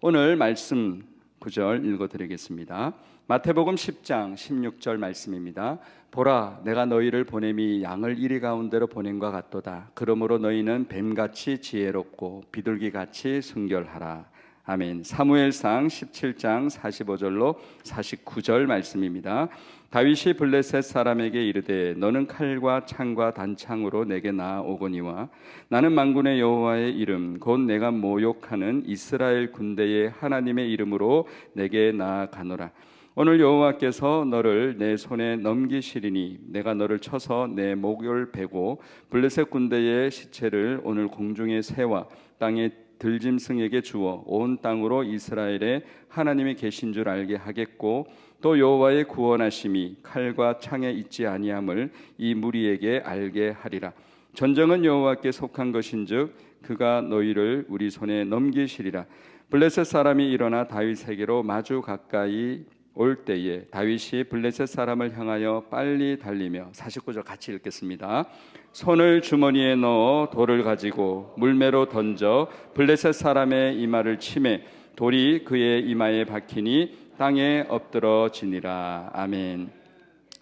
오늘 말씀 구절 읽어드리겠습니다. 마태복음 10장 16절 말씀입니다. 보라, 내가 너희를 보냄이 양을 이리 가운데로 보냄과 같도다. 그러므로 너희는 뱀같이 지혜롭고 비둘기같이 순결하라. 아멘. 사무엘상 17장 45절로 49절 말씀입니다. 다윗이 블레셋 사람에게 이르되 너는 칼과 창과 단창으로 내게 나아오거니와 나는 만군의 여호와의 이름 곧 내가 모욕하는 이스라엘 군대의 하나님의 이름으로 내게 나아가노라. 오늘 여호와께서 너를 내 손에 넘기시리니 내가 너를 쳐서 내 목을 베고 블레셋 군대의 시체를 오늘 공중의 새와 땅의 들짐승에게 주어 온 땅으로 이스라엘의 하나님이 계신 줄 알게 하겠고 또 여호와의 구원하심이 칼과 창에 있지 아니함을 이 무리에게 알게 하리라. 전쟁은 여호와께 속한 것인즉 그가 너희를 우리 손에 넘기시리라. 블레셋 사람이 일어나 다윗에게로 마주 가까이 올 때에 다윗이 블레셋 사람을 향하여 빨리 달리며 49절 같이 읽겠습니다. 손을 주머니에 넣어 돌을 가지고 물매로 던져 블레셋 사람의 이마를 치매 돌이 그의 이마에 박히니 땅에 엎드러지니라. 아멘.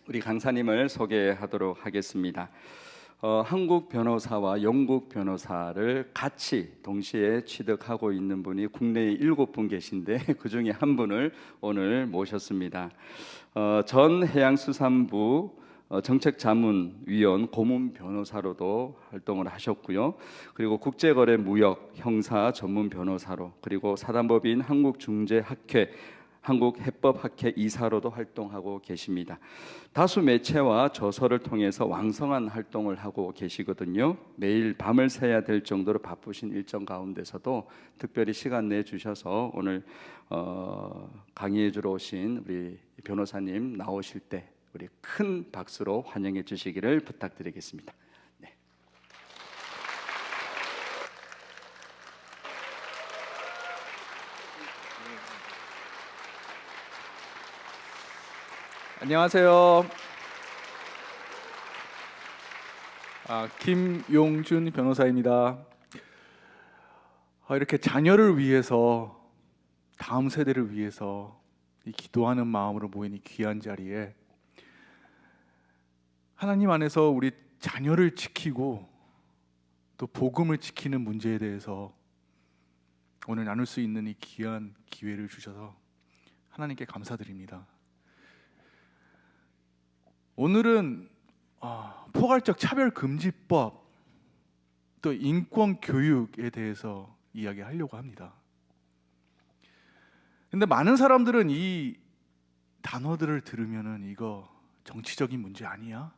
우리 강사님을 소개하도록 하겠습니다. 한국 변호사와 영국 변호사를 같이 동시에 취득하고 있는 분이 국내에 7분 계신데 그 중에 한 분을 오늘 모셨습니다. 전 해양수산부 정책자문위원 고문 변호사로도 활동을 하셨고요. 그리고 국제거래무역 형사 전문 변호사로 그리고 사단법인 한국중재학회 한국해법학회 이사로도 활동하고 계십니다. 다수 매체와 저서를 통해서 왕성한 활동을 하고 계시거든요. 매일 밤을 새야 될 정도로 바쁘신 일정 가운데서도 특별히 시간 내주셔서 오늘 강의해 주러 오신 우리 변호사님 나오실 때 우리 큰 박수로 환영해 주시기를 부탁드리겠습니다. 네. 안녕하세요. 김용준 변호사입니다. 이렇게 자녀를 위해서 다음 세대를 위해서 이 기도하는 마음으로 모인 이 귀한 자리에 하나님 안에서 우리 자녀를 지키고 또 복음을 지키는 문제에 대해서 오늘 나눌 수 있는 이 귀한 기회를 주셔서 하나님께 감사드립니다. 오늘은 포괄적 차별금지법 또 인권교육에 대해서 이야기하려고 합니다. 근데 많은 사람들은 이 단어들을 들으면은 이거 정치적인 문제 아니야?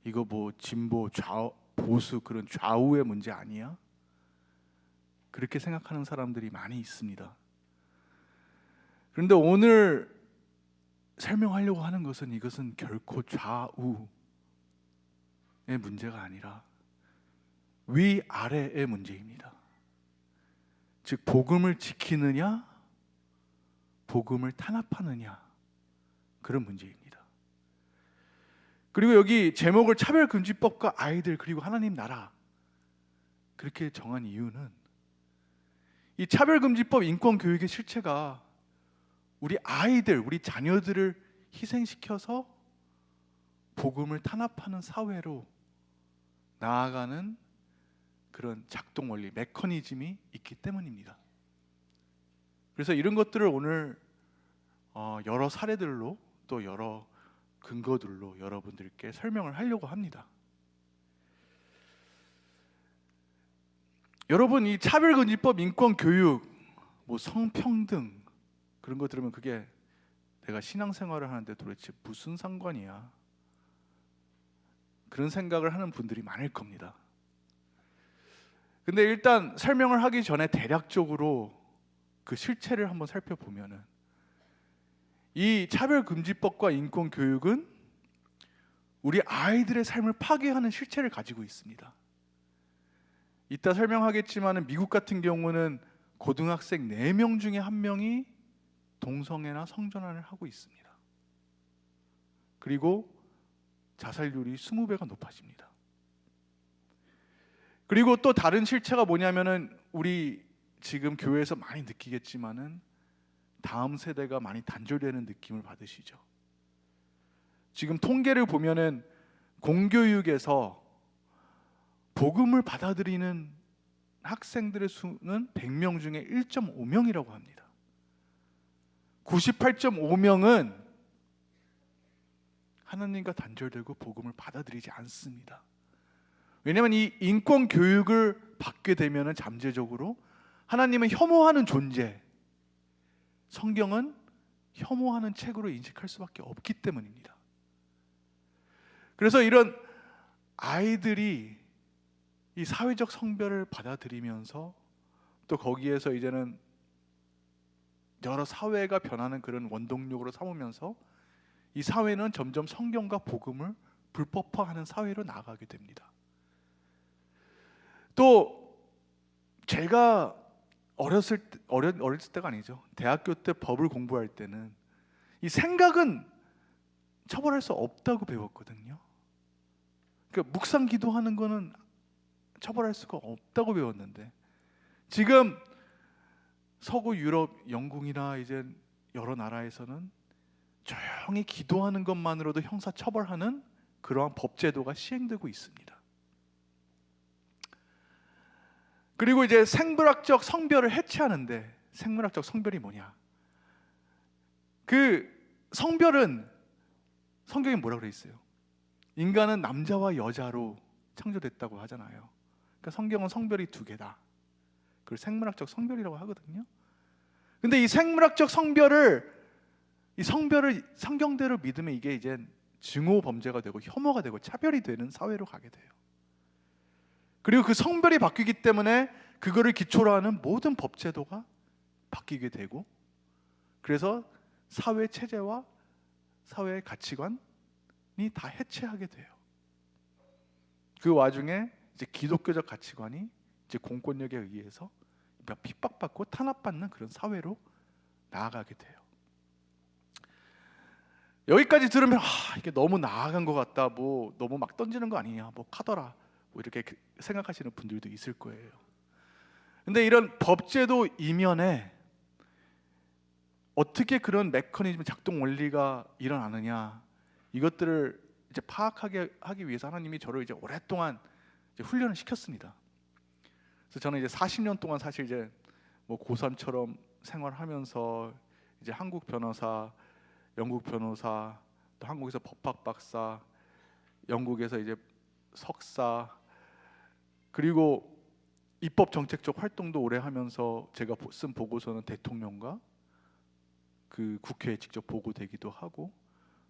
이거 뭐 진보, 좌우, 보수 그런 좌우의 문제 아니야? 그렇게 생각하는 사람들이 많이 있습니다. 그런데 오늘 설명하려고 하는 것은 이것은 결코 좌우의 문제가 아니라 위아래의 문제입니다. 즉 복음을 지키느냐 복음을 탄압하느냐 그런 문제입니다. 그리고 여기 제목을 차별금지법과 아이들 그리고 하나님 나라 그렇게 정한 이유는 이 차별금지법 인권교육의 실체가 우리 아이들, 우리 자녀들을 희생시켜서 복음을 탄압하는 사회로 나아가는 그런 작동 원리, 메커니즘이 있기 때문입니다. 그래서 이런 것들을 오늘 여러 사례들로 또 여러 근거들로 여러분들께 설명을 하려고 합니다. 여러분, 이 차별금지법, 인권교육, 뭐 성평등 그런 거 들으면 그게 내가 신앙생활을 하는데 도대체 무슨 상관이야? 그런 생각을 하는 분들이 많을 겁니다. 근데 일단 설명을 하기 전에 대략적으로 그 실체를 한번 살펴보면은 이 차별금지법과 인권교육은 우리 아이들의 삶을 파괴하는 실체를 가지고 있습니다. 이따 설명하겠지만 미국 같은 경우는 고등학생 4명 중에 1명이 동성애나 성전환을 하고 있습니다. 그리고 자살률이 20배가 높아집니다. 그리고 또 다른 실체가 뭐냐면은 우리 지금 교회에서 많이 느끼겠지만은 다음 세대가 많이 단절되는 느낌을 받으시죠. 지금 통계를 보면은 공교육에서 복음을 받아들이는 학생들의 수는 100명 중에 1.5명이라고 합니다. 98.5명은 하나님과 단절되고 복음을 받아들이지 않습니다. 왜냐하면 이 인권 교육을 받게 되면은 잠재적으로 하나님은 혐오하는 존재, 성경은 혐오하는 책으로 인식할 수밖에 없기 때문입니다. 그래서 이런 아이들이 이 사회적 성별을 받아들이면서 또 거기에서 이제는 여러 사회가 변하는 그런 원동력으로 삼으면서 이 사회는 점점 성경과 복음을 불법화하는 사회로 나아가게 됩니다. 또 제가 어렸을 때가 아니죠. 대학교 때 법을 공부할 때는 이 생각은 처벌할 수 없다고 배웠거든요. 그러니까 묵상 기도하는 거는 처벌할 수가 없다고 배웠는데 지금 서구 유럽, 영국이나 이제 여러 나라에서는 조용히 기도하는 것만으로도 형사 처벌하는 그러한 법 제도가 시행되고 있습니다. 그리고 이제 생물학적 성별을 해체하는데 생물학적 성별이 뭐냐? 그 성별은 성경에 뭐라고 그래 있어요? 인간은 남자와 여자로 창조됐다고 하잖아요. 그러니까 성경은 성별이 두 개다. 그걸 생물학적 성별이라고 하거든요. 근데 이 생물학적 성별을 성경대로 믿으면 이게 이제 증오 범죄가 되고 혐오가 되고 차별이 되는 사회로 가게 돼요. 그리고 그 성별이 바뀌기 때문에 그거를 기초로 하는 모든 법 제도가 바뀌게 되고 그래서 사회 체제와 사회의 가치관이 다 해체하게 돼요. 그 와중에 이제 기독교적 가치관이 이제 공권력에 의해서 핍박받고 탄압받는 그런 사회로 나아가게 돼요. 여기까지 들으면 이게 너무 나아간 것 같다, 뭐 너무 막 던지는 거 아니냐, 뭐 카더라, 뭐 이렇게 생각하시는 분들도 있을 거예요. 근데 이런 법제도 이면에 어떻게 그런 메커니즘, 작동 원리가 일어나느냐 이것들을 이제 파악하게 하기 위해서 하나님이 저를 이제 오랫동안 이제 훈련을 시켰습니다. 그래서 저는 이제 40년 동안 사실 이제 뭐 고3처럼 생활하면서 이제 한국 변호사, 영국 변호사, 또 한국에서 법학 박사, 영국에서 이제 석사, 그리고 입법 정책적 활동도 오래 하면서 제가 쓴 보고서는 대통령과 그 국회에 직접 보고되기도 하고,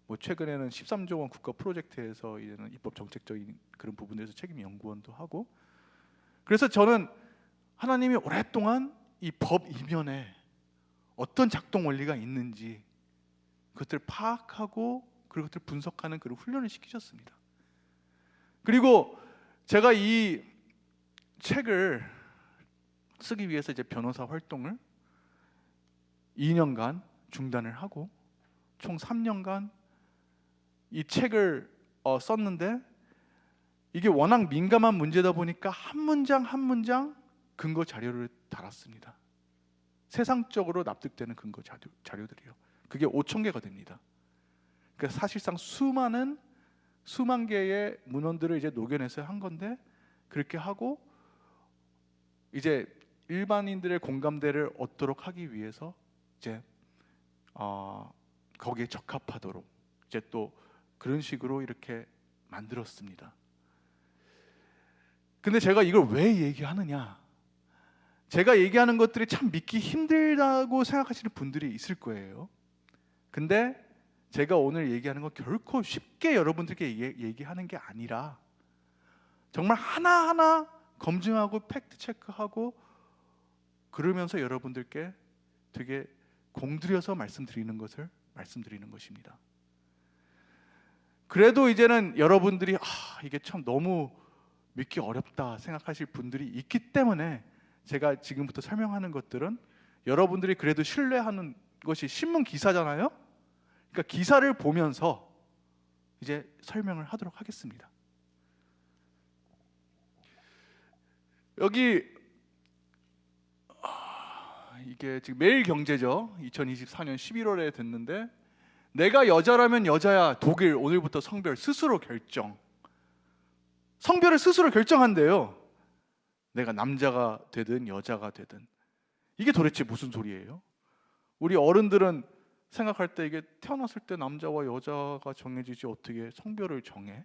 뭐 최근에는 13조 원 국가 프로젝트에서 이제는 입법 정책적인 그런 부분에서 책임 연구원도 하고, 그래서 저는 하나님이 오랫동안 이 법 이면에 어떤 작동 원리가 있는지 그것들을 파악하고 그리고 그것들을 분석하는 그런 훈련을 시키셨습니다. 그리고 제가 이 책을 쓰기 위해서 이제 변호사 활동을 2년간 중단을 하고 총 3년간 이 책을 썼는데, 이게 워낙 민감한 문제다 보니까 한 문장 한 문장 근거 자료를 달았습니다. 세상적으로 납득되는 근거 자료들이요. 그게 5,000개가 됩니다. 그러니까 사실상 수만 개의 문헌들을 이제 녹여내서 한 건데, 그렇게 하고 이제 일반인들의 공감대를 얻도록 하기 위해서 이제 거기에 적합하도록 이제 또 그런 식으로 이렇게 만들었습니다. 근데 제가 이걸 왜 얘기하느냐? 제가 얘기하는 것들이 참 믿기 힘들다고 생각하시는 분들이 있을 거예요. 근데 제가 오늘 얘기하는 건 결코 쉽게 여러분들께 얘기하는 게 아니라 정말 하나하나 검증하고 팩트 체크하고 그러면서 여러분들께 되게 공들여서 말씀드리는 것입니다. 그래도 이제는 여러분들이 이게 참 너무 믿기 어렵다 생각하실 분들이 있기 때문에 제가 지금부터 설명하는 것들은 여러분들이 그래도 신뢰하는 것이 신문 기사잖아요. 그러니까 기사를 보면서 이제 설명을 하도록 하겠습니다. 여기 이게 지금 매일경제죠. 2024년 11월에 됐는데 내가 여자라면 여자야. 독일 오늘부터 성별 스스로 결정. 성별을 스스로 결정한대요. 내가 남자가 되든 여자가 되든. 이게 도대체 무슨 소리예요? 우리 어른들은 생각할 때 이게 태어났을 때 남자와 여자가 정해지지 어떻게 성별을 정해?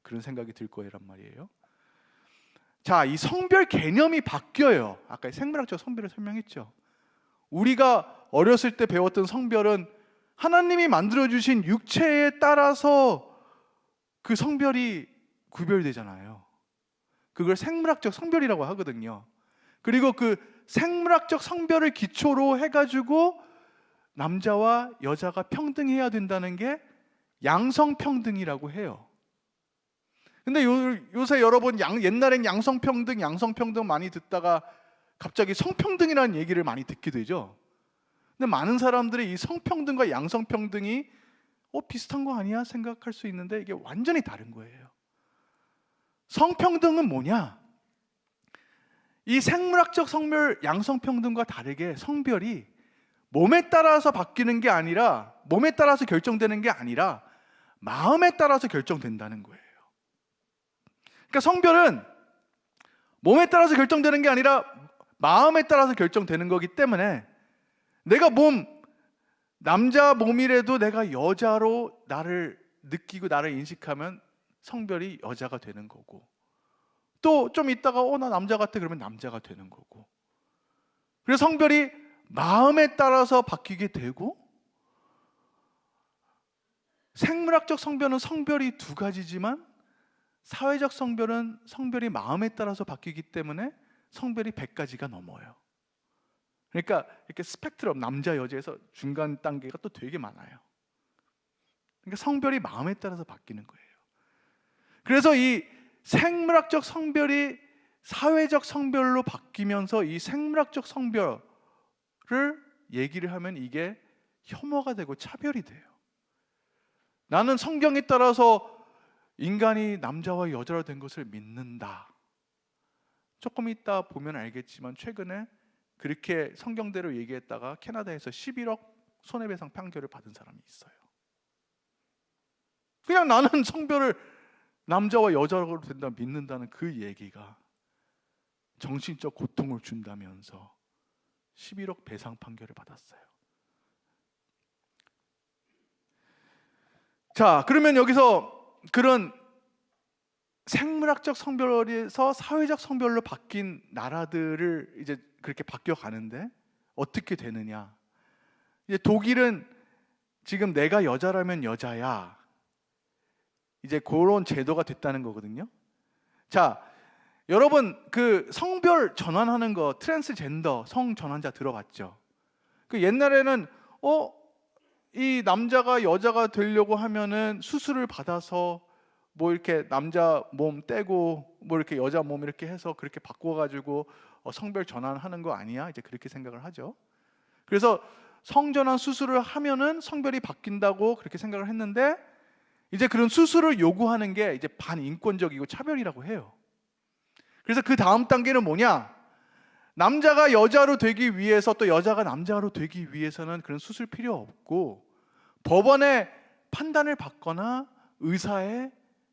그런 생각이 들 거란 말이에요. 자, 이 성별 개념이 바뀌어요. 아까 생물학적 성별을 설명했죠. 우리가 어렸을 때 배웠던 성별은 하나님이 만들어주신 육체에 따라서 그 성별이 구별되잖아요. 그걸 생물학적 성별이라고 하거든요. 그리고 그 생물학적 성별을 기초로 해가지고 남자와 여자가 평등해야 된다는 게 양성평등이라고 해요. 근데 요새 여러분 옛날엔 양성평등 많이 듣다가 갑자기 성평등이라는 얘기를 많이 듣게 되죠. 근데 많은 사람들이 이 성평등과 양성평등이 비슷한 거 아니야? 생각할 수 있는데 이게 완전히 다른 거예요. 성평등은 뭐냐? 이 생물학적 성별 양성평등과 다르게 성별이 몸에 따라서 바뀌는 게 아니라, 몸에 따라서 결정되는 게 아니라 마음에 따라서 결정된다는 거예요. 그러니까 성별은 몸에 따라서 결정되는 게 아니라 마음에 따라서 결정되는 거기 때문에 내가 남자 몸이라도 내가 여자로 나를 느끼고 나를 인식하면 성별이 여자가 되는 거고, 또 좀 있다가 나 남자 같아 그러면 남자가 되는 거고. 그래서 성별이 마음에 따라서 바뀌게 되고, 생물학적 성별은 성별이 두 가지지만 사회적 성별은 성별이 마음에 따라서 바뀌기 때문에 성별이 100가지가 넘어요. 그러니까 이렇게 스펙트럼, 남자 여자에서 중간 단계가 또 되게 많아요. 그러니까 성별이 마음에 따라서 바뀌는 거예요. 그래서 이 생물학적 성별이 사회적 성별로 바뀌면서 이 생물학적 성별을 얘기를 하면 이게 혐오가 되고 차별이 돼요. 나는 성경에 따라서 인간이 남자와 여자로 된 것을 믿는다. 조금 이따 보면 알겠지만 최근에 그렇게 성경대로 얘기했다가 캐나다에서 11억 손해배상 판결을 받은 사람이 있어요. 그냥 나는 성별을 남자와 여자로 된다 믿는다는 그 얘기가 정신적 고통을 준다면서 11억 배상 판결을 받았어요. 자, 그러면 여기서 그런 생물학적 성별에서 사회적 성별로 바뀐 나라들을 이제 그렇게 바뀌어 가는데 어떻게 되느냐? 이제 독일은 지금 내가 여자라면 여자야. 이제 그런 제도가 됐다는 거거든요. 자, 여러분 그 성별 전환하는 거, 트랜스젠더 성 전환자 들어봤죠? 그 옛날에는 이 남자가 여자가 되려고 하면은 수술을 받아서 뭐 이렇게 남자 몸 떼고 뭐 이렇게 여자 몸 이렇게 해서 그렇게 바꿔가지고 성별 전환하는 거 아니야? 이제 그렇게 생각을 하죠. 그래서 성전환 수술을 하면은 성별이 바뀐다고 그렇게 생각을 했는데, 이제 그런 수술을 요구하는 게 이제 반인권적이고 차별이라고 해요. 그래서 그 다음 단계는 뭐냐? 남자가 여자로 되기 위해서 또 여자가 남자로 되기 위해서는 그런 수술 필요 없고 법원의 판단을 받거나 의사의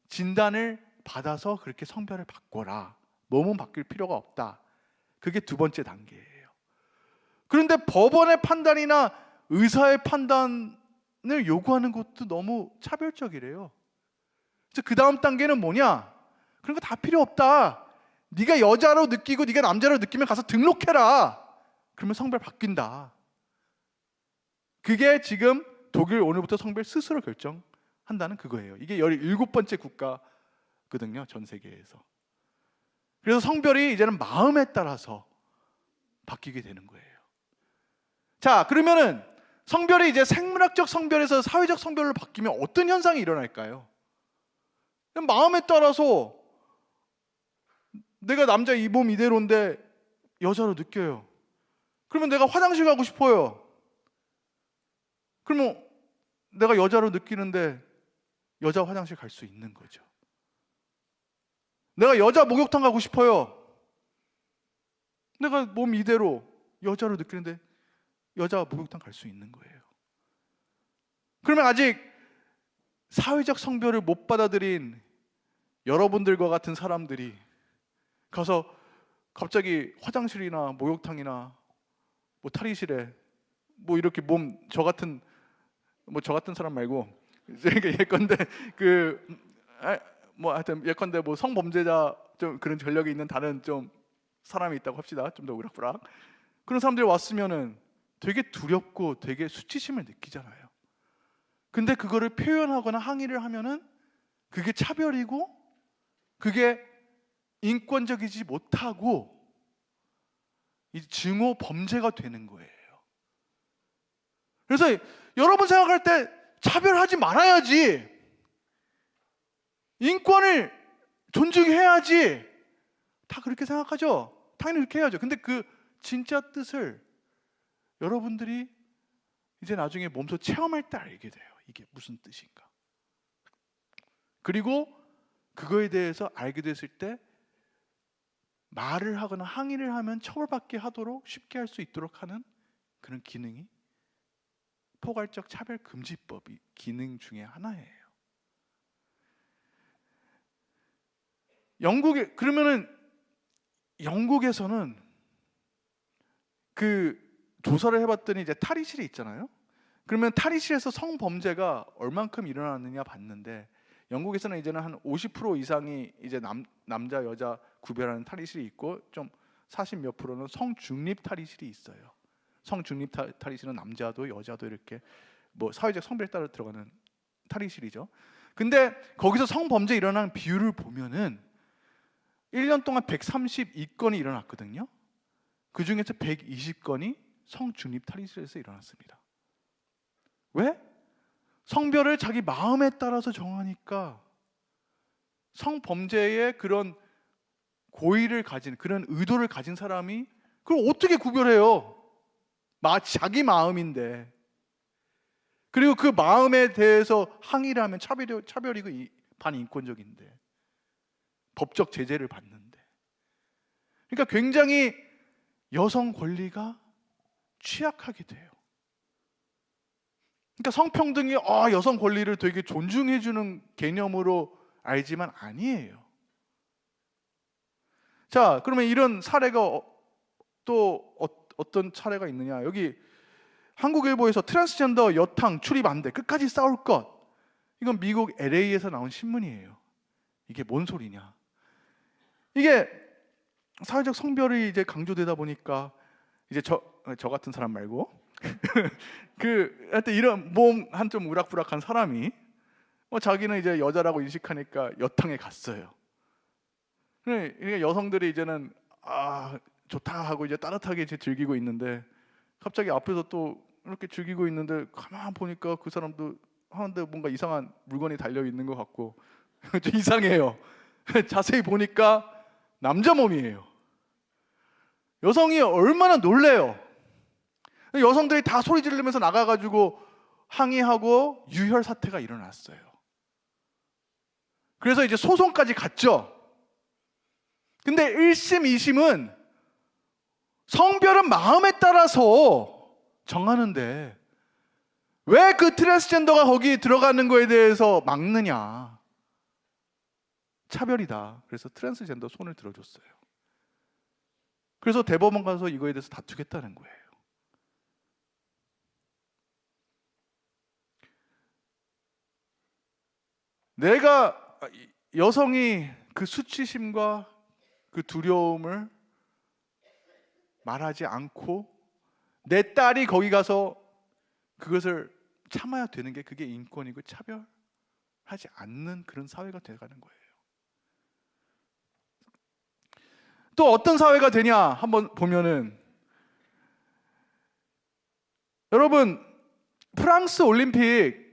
진단을 받아서 그렇게 성별을 바꿔라. 몸은 바뀔 필요가 없다. 그게 두 번째 단계예요. 그런데 법원의 판단이나 의사의 판단을 요구하는 것도 너무 차별적이래요. 그래서 그 다음 단계는 뭐냐? 그런 거 다 필요 없다. 네가 여자로 느끼고 네가 남자로 느끼면 가서 등록해라. 그러면 성별 바뀐다. 그게 지금 독일 오늘부터 성별 스스로 결정한다는 그거예요. 이게 17번째 국가거든요, 전 세계에서. 그래서 성별이 이제는 마음에 따라서 바뀌게 되는 거예요. 자, 그러면은 성별이 이제 생물학적 성별에서 사회적 성별로 바뀌면 어떤 현상이 일어날까요? 마음에 따라서 내가 남자 이 몸 이대로인데 여자로 느껴요. 그러면 내가 화장실 가고 싶어요. 그러면 내가 여자로 느끼는데 여자 화장실 갈 수 있는 거죠. 내가 여자 목욕탕 가고 싶어요. 내가 몸 이대로 여자로 느끼는데 여자가 목욕탕 갈 수 있는 거예요. 그러면 아직 사회적 성별을 못 받아들인 여러분들과 같은 사람들이 가서 갑자기 화장실이나 목욕탕이나 뭐 탈의실에 뭐 이렇게 저 같은 사람 말고 예컨대 하여튼 예컨대 뭐 성범죄자 좀 그런 전력이 있는 다른 좀 사람이 있다고 합시다. 좀 더 우락부락 그런 사람들이 왔으면은 되게 두렵고 되게 수치심을 느끼잖아요. 근데 그거를 표현하거나 항의를 하면은 그게 차별이고 그게 인권적이지 못하고 이 증오 범죄가 되는 거예요. 그래서 여러분 생각할 때 차별하지 말아야지, 인권을 존중해야지, 다 그렇게 생각하죠. 당연히 그렇게 해야죠. 근데 그 진짜 뜻을 여러분들이 이제 나중에 몸소 체험할 때 알게 돼요. 이게 무슨 뜻인가. 그리고 그거에 대해서 알게 됐을 때 말을 하거나 항의를 하면 처벌받게 하도록 쉽게 할 수 있도록 하는 그런 기능이 포괄적 차별금지법이 기능 중에 하나예요. 영국에서는 그 조사를 해봤더니 이제 탈의실이 있잖아요. 그러면 탈의실에서 성범죄가 얼만큼 일어나느냐 봤는데 영국에서는 이제는 한 50% 이상이 이제 남자 여자 구별하는 탈의실이 있고 좀 40 몇 프로는 성중립 탈의실이 있어요. 성중립 탈의실은 남자도 여자도 이렇게 뭐 사회적 성별에 따라 들어가는 탈의실이죠. 근데 거기서 성범죄 일어나는 비율을 보면은 1년 동안 132건이 일어났거든요. 그 중에서 120건이 성중립 탈의실에서 일어났습니다. 왜? 성별을 자기 마음에 따라서 정하니까 성범죄의 그런 고의를 가진, 그런 의도를 가진 사람이 그걸 어떻게 구별해요? 자기 마음인데. 그리고 그 마음에 대해서 항의를 하면 차별이고 반인권적인데, 법적 제재를 받는데. 그러니까 굉장히 여성 권리가 취약하게 돼요. 그러니까 성평등이 여성 권리를 되게 존중해주는 개념으로 알지만 아니에요. 자, 그러면 이런 사례가 또 어떤 사례가 있느냐? 여기 한국일보에서 트랜스젠더 여탕 출입 안 돼, 끝까지 싸울 것. 이건 미국 LA에서 나온 신문이에요. 이게 뭔 소리냐? 이게 사회적 성별이 이제 강조되다 보니까 이제 저 같은 사람 말고 하여튼 이런 몸 한 좀 우락부락한 사람이 자기는 이제 여자라고 인식하니까 여탕에 갔어요. 그러니까 여성들이 이제는 좋다 하고 이제 따뜻하게 이제 즐기고 있는데 갑자기 앞에서 또 이렇게 즐기고 있는데 가만 보니까 그 사람도 하는데 뭔가 이상한 물건이 달려 있는 것 같고 좀 이상해요. 자세히 보니까 남자 몸이에요. 여성이 얼마나 놀래요. 여성들이 다 소리 지르면서 나가가지고 항의하고 유혈 사태가 일어났어요. 그래서 이제 소송까지 갔죠. 근데 1심, 2심은 성별은 마음에 따라서 정하는데 왜 그 트랜스젠더가 거기 들어가는 거에 대해서 막느냐. 차별이다. 그래서 트랜스젠더 손을 들어줬어요. 그래서 대법원 가서 이거에 대해서 다투겠다는 거예요. 내가 여성이 그 수치심과 그 두려움을 말하지 않고 내 딸이 거기 가서 그것을 참아야 되는 게 그게 인권이고 차별하지 않는 그런 사회가 돼가는 거예요. 또 어떤 사회가 되냐 한번 보면은, 여러분 프랑스 올림픽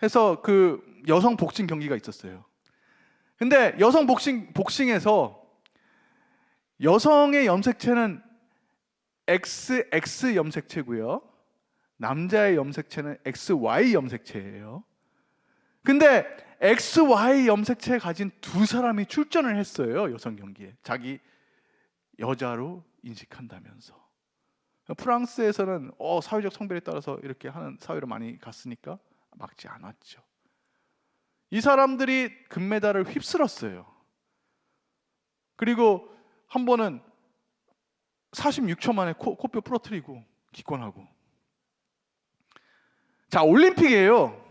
해서 그 여성 복싱 경기가 있었어요. 근데 여성 복싱에서 여성의 염색체는 XX 염색체고요. 남자의 염색체는 XY 염색체예요. 근데 XY 염색체 가진 두 사람이 출전을 했어요. 여성 경기에. 자기 여자로 인식한다면서. 프랑스에서는 사회적 성별에 따라서 이렇게 하는 사회로 많이 갔으니까 막지 않았죠. 이 사람들이 금메달을 휩쓸었어요. 그리고 한 번은 46초 만에 코뼈 부러뜨리고 기권하고. 자, 올림픽이에요.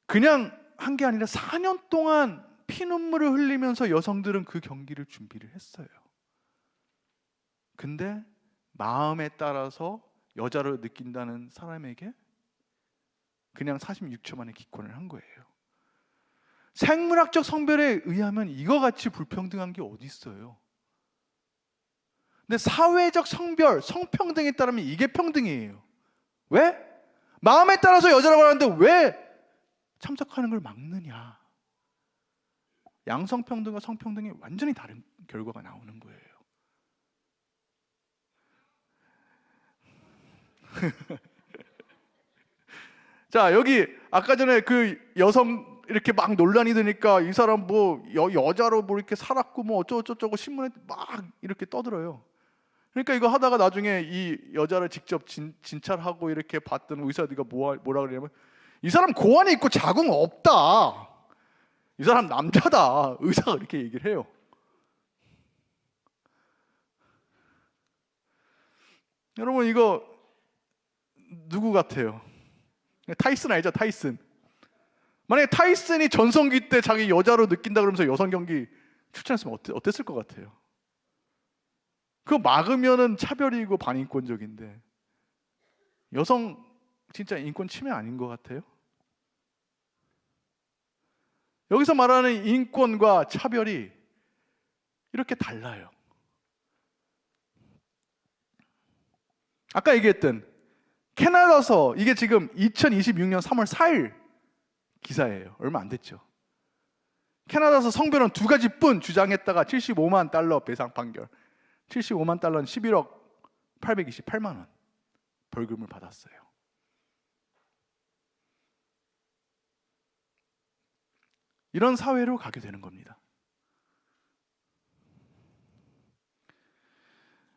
그냥 한 게 아니라 4년 동안 피눈물을 흘리면서 여성들은 그 경기를 준비를 했어요. 근데 마음에 따라서 여자로 느낀다는 사람에게 그냥 46초 만에 기권을 한 거예요. 생물학적 성별에 의하면 이거 같이 불평등한 게 어디 있어요? 근데 사회적 성별, 성평등에 따르면 이게 평등이에요. 왜? 마음에 따라서 여자라고 하는데 왜 참석하는 걸 막느냐? 양성평등과 성평등이 완전히 다른 결과가 나오는 거예요. 자, 여기 아까 전에 그 여성 이렇게 막 논란이 되니까 이 사람 뭐 여자로 뭐 이렇게 살았고 뭐 어쩌고저쩌고 신문에 막 이렇게 떠들어요. 그러니까 이거 하다가 나중에 이 여자를 직접 진찰하고 이렇게 봤던 의사들이 뭐라 그러냐면 이 사람 고환이 있고 자궁 없다. 이 사람 남자다. 의사가 이렇게 얘기를 해요. 여러분 이거 누구 같아요? 타이슨 알죠? 타이슨. 만약에 타이슨이 전성기 때 자기 여자로 느낀다 그러면서 여성 경기 출전했으면 어땠을 것 같아요? 그거 막으면은 차별이고 반인권적인데 여성 진짜 인권 침해 아닌 것 같아요? 여기서 말하는 인권과 차별이 이렇게 달라요. 아까 얘기했던 캐나다서 이게 지금 2026년 3월 4일 기사예요. 얼마 안 됐죠. 캐나다에서 성별은 두 가지뿐 주장했다가 75만 달러 배상 판결. 75만 달러는 11억 828만 원 벌금을 받았어요. 이런 사회로 가게 되는 겁니다.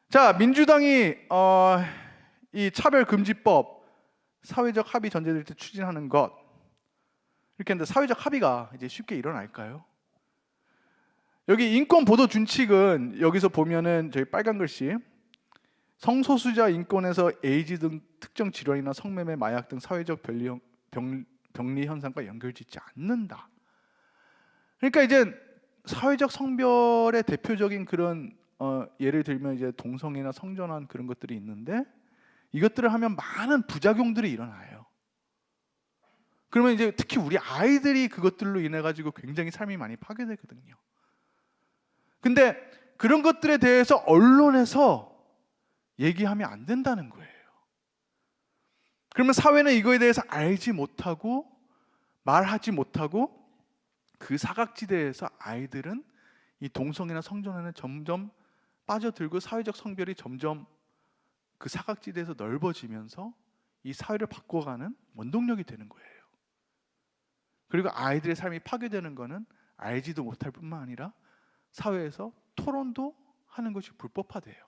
자, 민주당이 이 차별금지법 사회적 합의 전제될 때 추진하는 것 이렇게 했는데 사회적 합의가 이제 쉽게 일어날까요? 여기 인권보도 준칙은 여기서 보면은 저희 빨간 글씨 성소수자 인권에서 에이즈 등 특정 질환이나 성매매, 마약 등 사회적 병리 현상과 연결짓지 않는다. 그러니까 이제 사회적 성별의 대표적인 그런 예를 들면 이제 동성애나 성전환 그런 것들이 있는데 이것들을 하면 많은 부작용들이 일어나요. 그러면 이제 특히 우리 아이들이 그것들로 인해 가지고 굉장히 삶이 많이 파괴되거든요. 근데 그런 것들에 대해서 언론에서 얘기하면 안 된다는 거예요. 그러면 사회는 이거에 대해서 알지 못하고 말하지 못하고 그 사각지대에서 아이들은 이 동성애나 성전환에 점점 빠져들고 사회적 성별이 점점 그 사각지대에서 넓어지면서 이 사회를 바꿔가는 원동력이 되는 거예요. 그리고 아이들의 삶이 파괴되는 것은 알지도 못할 뿐만 아니라 사회에서 토론도 하는 것이 불법화돼요.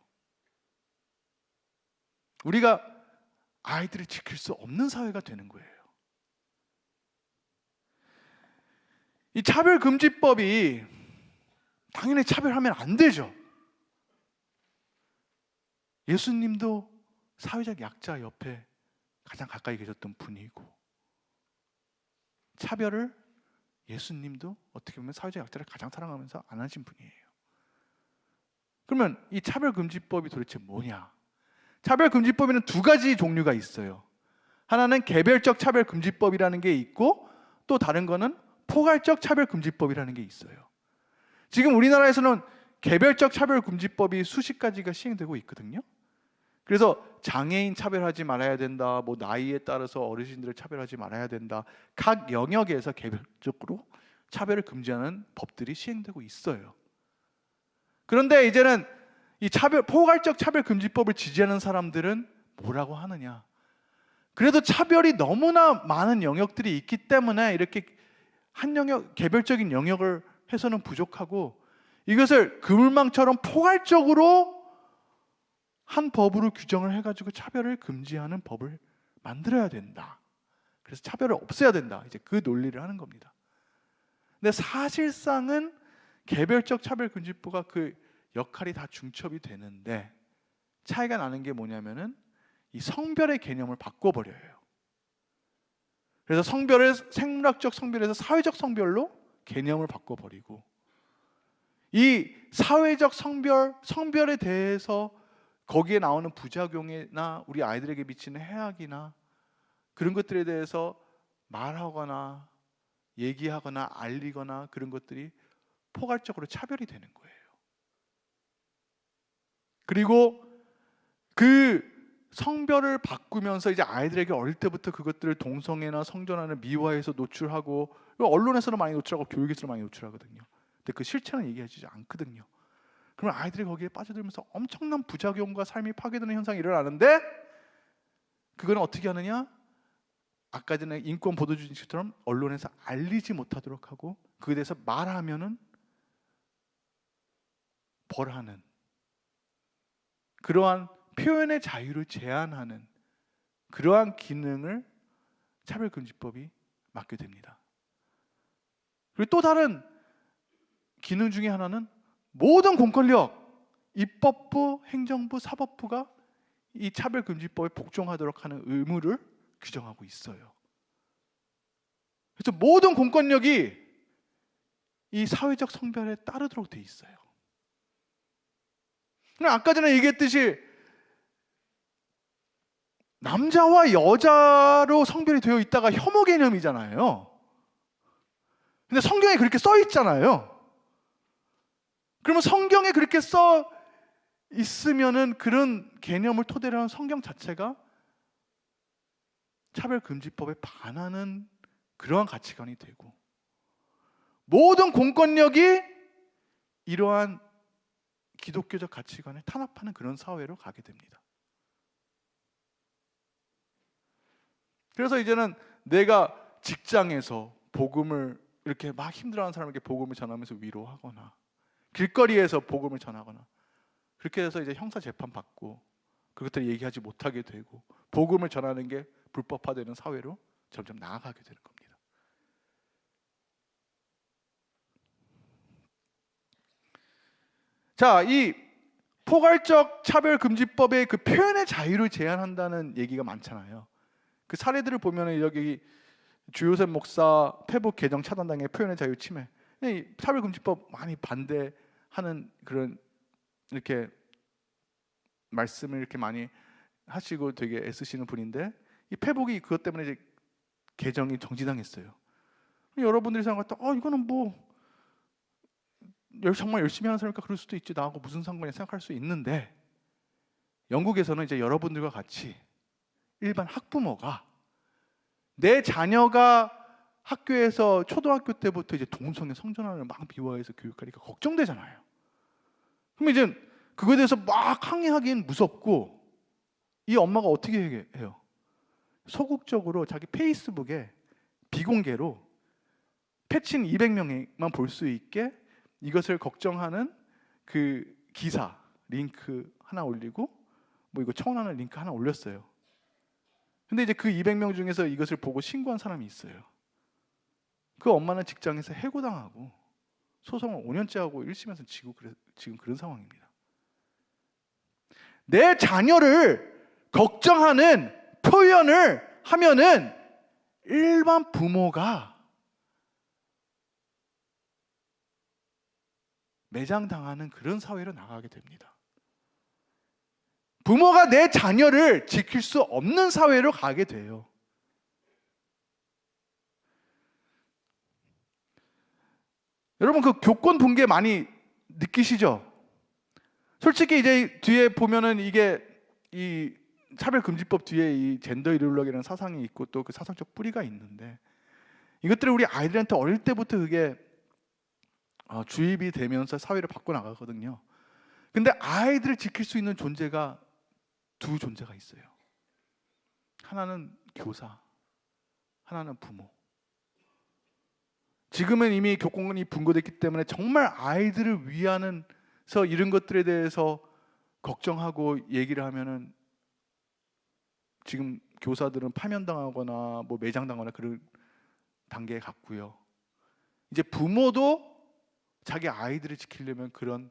우리가 아이들을 지킬 수 없는 사회가 되는 거예요. 이 차별금지법이 당연히 차별하면 안 되죠. 예수님도 사회적 약자 옆에 가장 가까이 계셨던 분이고 차별을 예수님도 어떻게 보면 사회적 약자를 가장 사랑하면서 안 하신 분이에요. 그러면 이 차별금지법이 도대체 뭐냐? 차별금지법에는 두 가지 종류가 있어요. 하나는 개별적 차별금지법이라는 게 있고 또 다른 거는 포괄적 차별금지법이라는 게 있어요. 지금 우리나라에서는 개별적 차별금지법이 수십 가지가 시행되고 있거든요. 그래서 장애인 차별하지 말아야 된다, 뭐 나이에 따라서 어르신들을 차별하지 말아야 된다. 각 영역에서 개별적으로 차별을 금지하는 법들이 시행되고 있어요. 그런데 이제는 이 포괄적 차별금지법을 지지하는 사람들은 뭐라고 하느냐? 그래도 차별이 너무나 많은 영역들이 있기 때문에 이렇게 한 영역, 개별적인 영역을 해서는 부족하고 이것을 그물망처럼 포괄적으로 한 법으로 규정을 해가지고 차별을 금지하는 법을 만들어야 된다. 그래서 차별을 없애야 된다. 이제 그 논리를 하는 겁니다. 근데 사실상은 개별적 차별금지법과 그 역할이 다 중첩이 되는데 차이가 나는 게 뭐냐면은 이 성별의 개념을 바꿔버려요. 그래서 성별을 생물학적 성별에서 사회적 성별로 개념을 바꿔버리고 이 사회적 성별에 대해서 거기에 나오는 부작용이나 우리 아이들에게 미치는 해악이나 그런 것들에 대해서 말하거나 얘기하거나 알리거나 그런 것들이 포괄적으로 차별이 되는 거예요. 그리고 그 성별을 바꾸면서 이제 아이들에게 어릴 때부터 그것들을 동성애나 성전환을 미화해서 노출하고 언론에서는 많이 노출하고 교육에서는 많이 노출하거든요. 근데 그 실체는 얘기하지 않거든요. 그러면 아이들이 거기에 빠져들면서 엄청난 부작용과 삶이 파괴되는 현상이 일어나는데 그거는 어떻게 하느냐? 아까 전에 인권 보도주의처럼 언론에서 알리지 못하도록 하고 그에 대해서 말하면은 벌하는 그러한 표현의 자유를 제한하는 그러한 기능을 차별금지법이 맡게 됩니다. 그리고 또 다른 기능 중에 하나는 모든 공권력, 입법부, 행정부, 사법부가 이 차별금지법에 복종하도록 하는 의무를 규정하고 있어요. 그래서 모든 공권력이 이 사회적 성별에 따르도록 돼 있어요. 아까 전에 얘기했듯이 남자와 여자로 성별이 되어 있다가 혐오 개념이잖아요. 근데 성경에 그렇게 써 있잖아요. 그러면 성경에 그렇게 써 있으면은 그런 개념을 토대로 한 성경 자체가 차별금지법에 반하는 그러한 가치관이 되고 모든 공권력이 이러한 기독교적 가치관에 탄압하는 그런 사회로 가게 됩니다. 그래서 이제는 내가 직장에서 복음을 이렇게 막 힘들어하는 사람에게 복음을 전하면서 위로하거나 길거리에서 복음을 전하거나 그렇게 해서 이제 형사 재판 받고 그것들을 얘기하지 못하게 되고 복음을 전하는 게 불법화되는 사회로 점점 나아가게 되는 겁니다. 자, 이 포괄적 차별금지법의 그 표현의 자유를 제한한다는 얘기가 많잖아요. 그 사례들을 보면 여기 주요셉 목사 페북 계정 차단당의 표현의 자유 침해, 이 차별금지법 많이 반대하는 그런 이렇게 말씀을 이렇게 많이 하시고 되게 애쓰시는 분인데 이 페북이 그것 때문에 이제 계정이 정지당했어요. 여러분들이 생각할 때 이거는 뭐 정말 열심히 하는 사람이니까 그럴 수도 있지 나하고 무슨 상관이야 생각할 수 있는데 영국에서는 이제 여러분들과 같이 일반 학부모가 내 자녀가 학교에서 초등학교 때부터 이제 동성애 성전환을 막 미화해서 교육하니까 걱정되잖아요. 그럼 이제 그거에 대해서 막 항의하기엔 무섭고 이 엄마가 어떻게 해요? 소극적으로 자기 페이스북에 비공개로 패친 200명만 볼 수 있게 이것을 걱정하는 그 기사 링크 하나 올리고 뭐 이거 청원하는 링크 하나 올렸어요. 근데 이제 그 200명 중에서 이것을 보고 신고한 사람이 있어요. 그 엄마는 직장에서 해고당하고 소송을 5년째 하고 1심에서 지고 지금 그런 상황입니다. 내 자녀를 걱정하는 표현을 하면은 일반 부모가 매장당하는 그런 사회로 나가게 됩니다. 부모가 내 자녀를 지킬 수 없는 사회로 가게 돼요. 여러분 그 교권 붕괴 많이 느끼시죠? 솔직히 이제 뒤에 보면은 이게 이 차별금지법 뒤에 이 젠더 이데올로기라는 사상이 있고 또 그 사상적 뿌리가 있는데 이것들을 우리 아이들한테 어릴 때부터 그게 주입이 되면서 사회를 바꿔 나가거든요. 근데 아이들을 지킬 수 있는 존재가 두 존재가 있어요. 하나는 교사, 하나는 부모. 지금은 이미 교권이 분고됐기 때문에 정말 아이들을 위하는서 이런 것들에 대해서 걱정하고 얘기를 하면은 지금 교사들은 파면당하거나 뭐 매장당하거나 그런 단계에 갔고요. 이제 부모도 자기 아이들을 지키려면 그런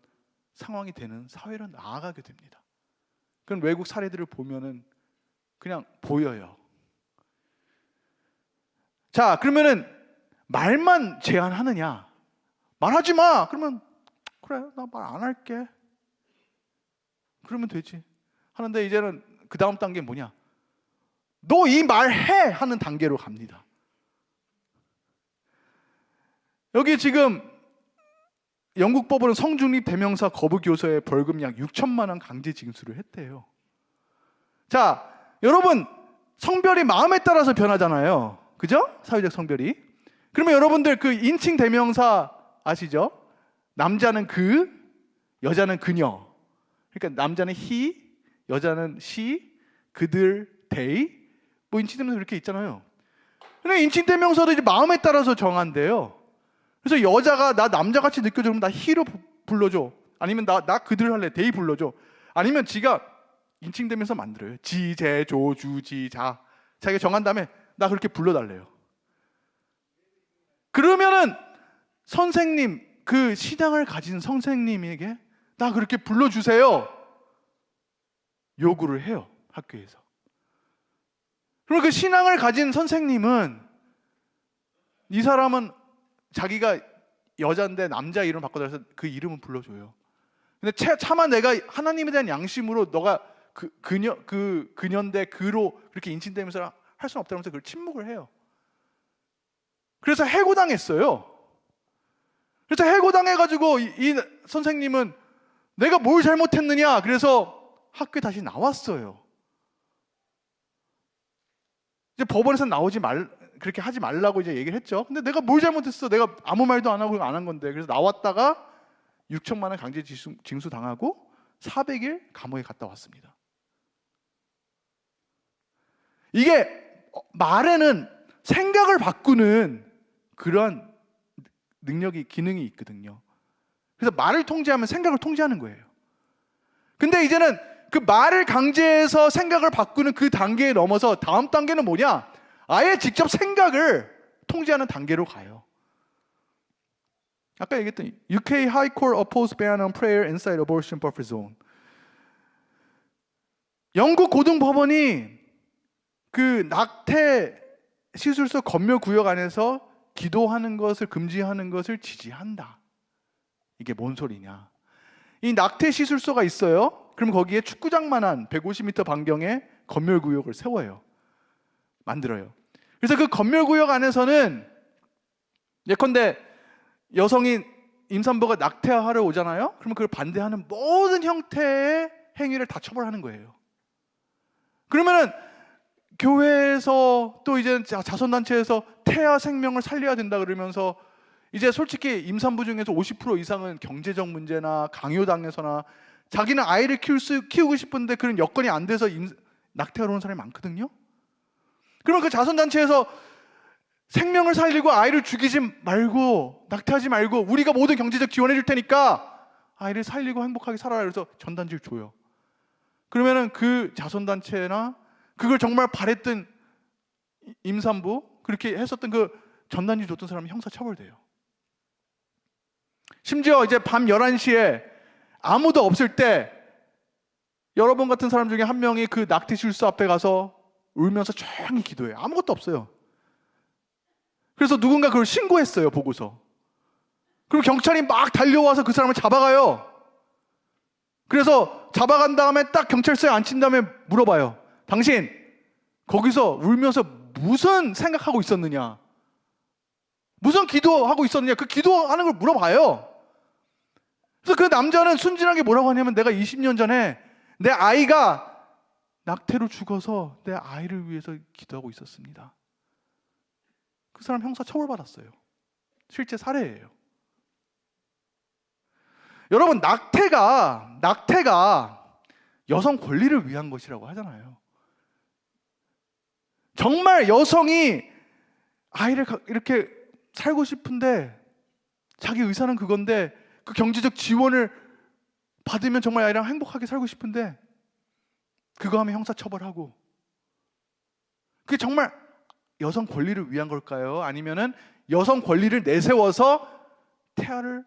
상황이 되는 사회로 나아가게 됩니다. 그런 외국 사례들을 보면은 그냥 보여요. 자, 그러면은 말만 제한하느냐? 말하지 마. 그러면 그래, 나 말 안 할게. 그러면 되지. 하는데 이제는 그 다음 단계는 뭐냐? 너 이 말 해! 하는 단계로 갑니다. 여기 지금 영국 법원은 성중립 대명사 거부 교사의 벌금 약 6천만 원 강제 징수를 했대요. 자, 여러분 성별이 마음에 따라서 변하잖아요. 그죠? 사회적 성별이. 그러면 여러분들 그 인칭 대명사 아시죠? 남자는 그, 여자는 그녀. 그러니까 남자는 he, 여자는 she, 그들, they. 뭐 인칭 대명사 이렇게 있잖아요. 근데 인칭 대명사도 이제 마음에 따라서 정한대요. 그래서 여자가 나 남자같이 느껴져 그러면 나 he로 불러줘. 아니면 나 그들 할래. they 불러줘. 아니면 지가 인칭 대명사 만들어요. 지, 제, 조, 주, 지, 자. 자기가 정한 다음에 나 그렇게 불러달래요. 그러면은 선생님, 그 신앙을 가진 선생님에게 나 그렇게 불러주세요. 요구를 해요. 학교에서. 그럼 그 신앙을 가진 선생님은 이 사람은 자기가 여자인데 남자 이름 바꿔달라서 그 이름은 불러줘요. 근데 차마 내가 하나님에 대한 양심으로 너가 그녀인데 그로 그렇게 인칭되면서 할 수는 없다면서 그걸 침묵을 해요. 그래서 해고당했어요. 그래서 해고당해가지고 이 선생님은 내가 뭘 잘못했느냐 그래서 학교에 다시 나왔어요. 이제 법원에서 그렇게 하지 말라고 이제 얘기를 했죠. 근데 내가 뭘 잘못했어? 내가 아무 말도 안 하고 안 한 건데. 그래서 나왔다가 6천만 원 강제 징수 당하고 400일 감옥에 갔다 왔습니다. 이게 말에는 생각을 바꾸는 그러한 기능이 있거든요. 그래서 말을 통제하면 생각을 통제하는 거예요. 근데 이제는 그 말을 강제해서 생각을 바꾸는 그 단계에 넘어서 다음 단계는 뭐냐? 아예 직접 생각을 통제하는 단계로 가요. 아까 얘기했더니 UK High Court opposed ban on prayer inside abortion buffer zone. 영국 고등법원이 그 낙태 시술소 검열 구역 안에서 기도하는 것을 금지하는 것을 지지한다. 이게 뭔 소리냐? 이 낙태 시술소가 있어요. 그럼 거기에 축구장만한 150m 반경의 검열 구역을 세워요. 만들어요. 그래서 그 검열 구역 안에서는 예컨대 여성이 임산부가 낙태하러 오잖아요. 그러면 그걸 반대하는 모든 형태의 행위를 다 처벌하는 거예요. 그러면은 교회에서 또 이제 자선단체에서 태아 생명을 살려야 된다 그러면서 이제 솔직히 임산부 중에서 50% 이상은 경제적 문제나 강요당해서나 자기는 아이를 키우고 싶은데 그런 여건이 안 돼서 낙태하러 오는 사람이 많거든요. 그러면 그 자선단체에서 생명을 살리고 아이를 죽이지 말고 낙태하지 말고 우리가 모든 경제적 지원해 줄 테니까 아이를 살리고 행복하게 살아라 그래서 전단지를 줘요. 그러면은 그 자선단체나 그걸 정말 바랬던 임산부 그렇게 했었던 그 전단지 줬던 사람이 형사처벌돼요. 심지어 이제 밤 11시에 아무도 없을 때 여러분 같은 사람 중에 한 명이 그 낙태실수 앞에 가서 울면서 조용히 기도해요. 아무것도 없어요. 그래서 누군가 그걸 신고했어요. 보고서. 그리고 경찰이 막 달려와서 그 사람을 잡아가요. 그래서 잡아간 다음에 딱 경찰서에 앉힌 다음에 물어봐요. 당신 거기서 울면서 무슨 생각하고 있었느냐? 무슨 기도하고 있었느냐? 그 기도하는 걸 물어봐요. 그래서 그 남자는 순진하게 뭐라고 하냐면 내가 20년 전에 내 아이가 낙태로 죽어서 내 아이를 위해서 기도하고 있었습니다. 그 사람 형사 처벌받았어요. 실제 사례예요. 여러분 낙태가 여성 권리를 위한 것이라고 하잖아요. 정말 여성이 아이를 이렇게 살고 싶은데 자기 의사는 그건데 그 경제적 지원을 받으면 정말 아이랑 행복하게 살고 싶은데 그거 하면 형사처벌하고, 그게 정말 여성 권리를 위한 걸까요? 아니면은 여성 권리를 내세워서 태아를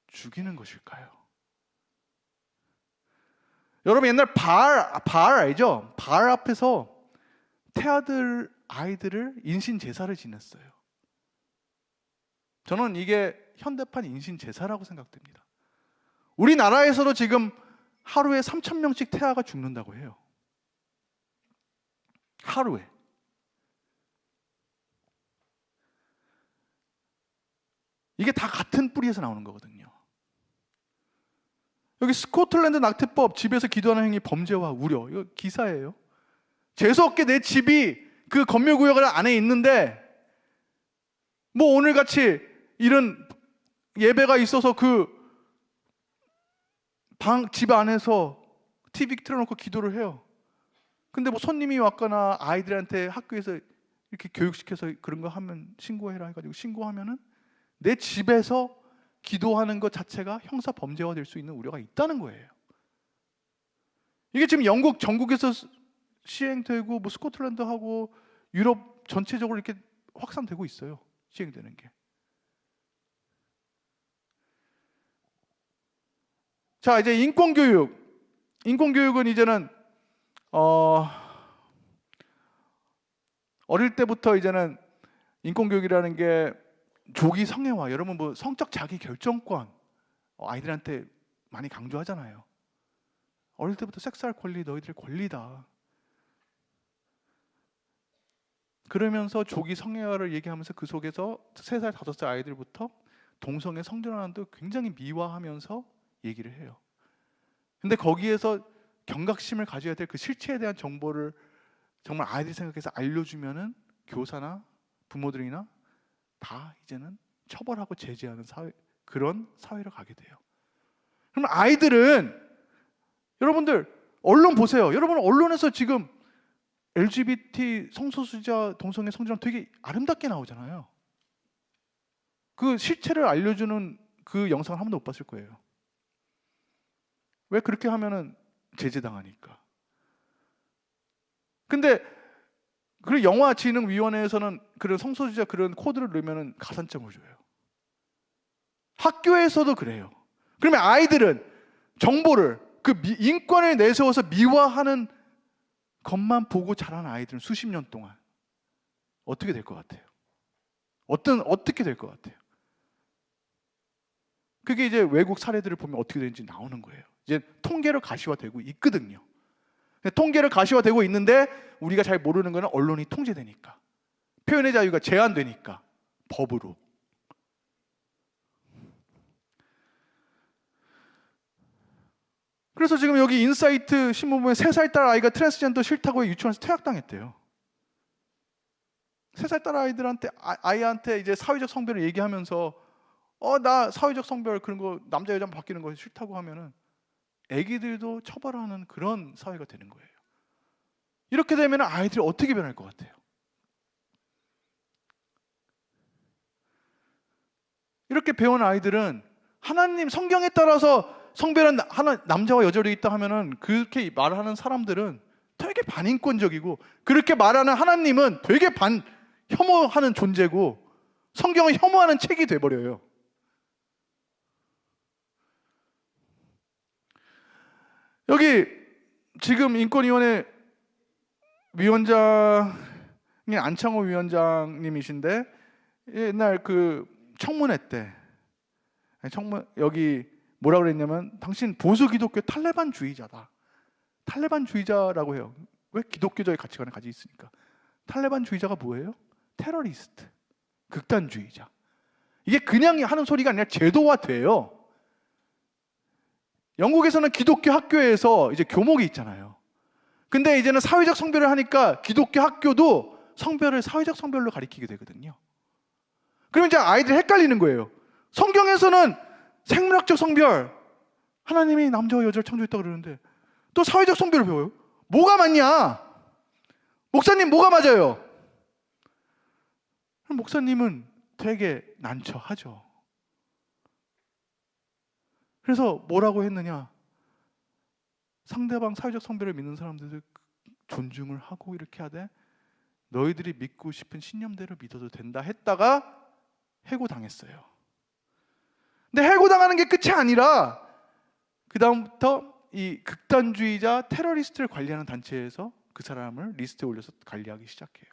죽이는 것일까요? 여러분 옛날 바알 알죠? 바알 앞에서 아이들을 인신 제사를 지냈어요. 저는 이게 현대판 인신 제사라고 생각됩니다. 우리나라에서도 지금 하루에 3,000명씩 태아가 죽는다고 해요. 하루에. 이게 다 같은 뿌리에서 나오는 거거든요. 여기 스코틀랜드 낙태법, 집에서 기도하는 행위 범죄와 우려, 이거 기사예요. 재수없게 내 집이 그 검열구역 안에 있는데 뭐 오늘같이 이런 예배가 있어서 그 집 안에서 TV 틀어놓고 기도를 해요. 근데 뭐 손님이 왔거나 아이들한테 학교에서 이렇게 교육시켜서 그런 거 하면 신고해라 해가지고 신고하면은 내 집에서 기도하는 것 자체가 형사 범죄화 될 수 있는 우려가 있다는 거예요. 이게 지금 영국 전국에서 시행되고 뭐 스코틀랜드하고 유럽 전체적으로 이렇게 확산되고 있어요. 시행되는 게. 자, 이제 인권교육. 인권교육은 이제는 어릴 때부터 이제는 인권교육이라는 게 조기 성애화, 여러분 뭐 성적 자기 결정권 아이들한테 많이 강조하잖아요. 어릴 때부터 섹스할 권리 너희들의 권리다. 그러면서 조기 성애화를 얘기하면서 그 속에서 3살, 5살 아이들부터 동성애 성전환도 굉장히 미화하면서 얘기를 해요. 근데 거기에서 경각심을 가져야 될 그 실체에 대한 정보를 정말 아이들이 생각해서 알려주면은 교사나 부모들이나 다 이제는 처벌하고 제재하는 사회, 그런 사회로 가게 돼요. 그럼 아이들은, 여러분들 언론 보세요. 여러분 언론에서 지금 LGBT 성소수자 동성애 성전환 되게 아름답게 나오잖아요. 그 실체를 알려주는 그 영상을 한 번도 못 봤을 거예요. 왜? 그렇게 하면은 제재당하니까. 근데 그 영화진흥위원회에서는 그런 성소수자 그런 코드를 넣으면은 가산점을 줘요. 학교에서도 그래요. 그러면 아이들은 정보를 그 인권을 내세워서 미화하는 것만 보고 자란 아이들은 수십 년 동안 어떻게 될 것 같아요? 어떻게 될 것 같아요? 그게 이제 외국 사례들을 보면 어떻게 되는지 나오는 거예요. 이제 통계로 가시화되고 있거든요. 통계로 가시화되고 있는데 우리가 잘 모르는 거는 언론이 통제되니까, 표현의 자유가 제한되니까, 법으로. 그래서 지금 여기 인사이트 신문 보면 3살 딸 아이가 트랜스젠더 싫다고 유치원에서 퇴학당했대요. 3살 딸 아이들한테 아이한테 이제 사회적 성별을 얘기하면서 나 사회적 성별 그런 거 남자 여자 바뀌는 거 싫다고 하면은 애기들도 처벌하는 그런 사회가 되는 거예요. 이렇게 되면 아이들이 어떻게 변할 것 같아요? 이렇게 배운 아이들은 하나님 성경에 따라서 성별은 남자와 여자로 있다 하면은 그렇게 말하는 사람들은 되게 반인권적이고, 그렇게 말하는 하나님은 되게 혐오하는 존재고, 성경을 혐오하는 책이 돼버려요. 여기 지금 인권위원회 위원장이 안창호 위원장님이신데, 옛날 그 청문회 때 여기 뭐라 그랬냐면 당신 보수 기독교 탈레반주의자다. 탈레반주의자라고 해요. 왜? 기독교적인 가치관을 가지고 있으니까. 탈레반주의자가 뭐예요? 테러리스트, 극단주의자. 이게 그냥 하는 소리가 아니라 제도화돼요. 영국에서는 기독교 학교에서 이제 교목이 있잖아요. 근데 이제는 사회적 성별을 하니까 기독교 학교도 성별을 사회적 성별로 가리키게 되거든요. 그러면 이제 아이들이 헷갈리는 거예요. 성경에서는 생물학적 성별, 하나님이 남자와 여자를 창조했다고 그러는데 또 사회적 성별을 배워요. 뭐가 맞냐? 목사님 뭐가 맞아요? 목사님은 되게 난처하죠. 그래서 뭐라고 했느냐? 상대방 사회적 성별을 믿는 사람들을 존중을 하고 이렇게 하되 너희들이 믿고 싶은 신념대로 믿어도 된다 했다가 해고당했어요. 근데 해고당하는 게 끝이 아니라 그 다음부터 이 극단주의자 테러리스트를 관리하는 단체에서 그 사람을 리스트에 올려서 관리하기 시작해요.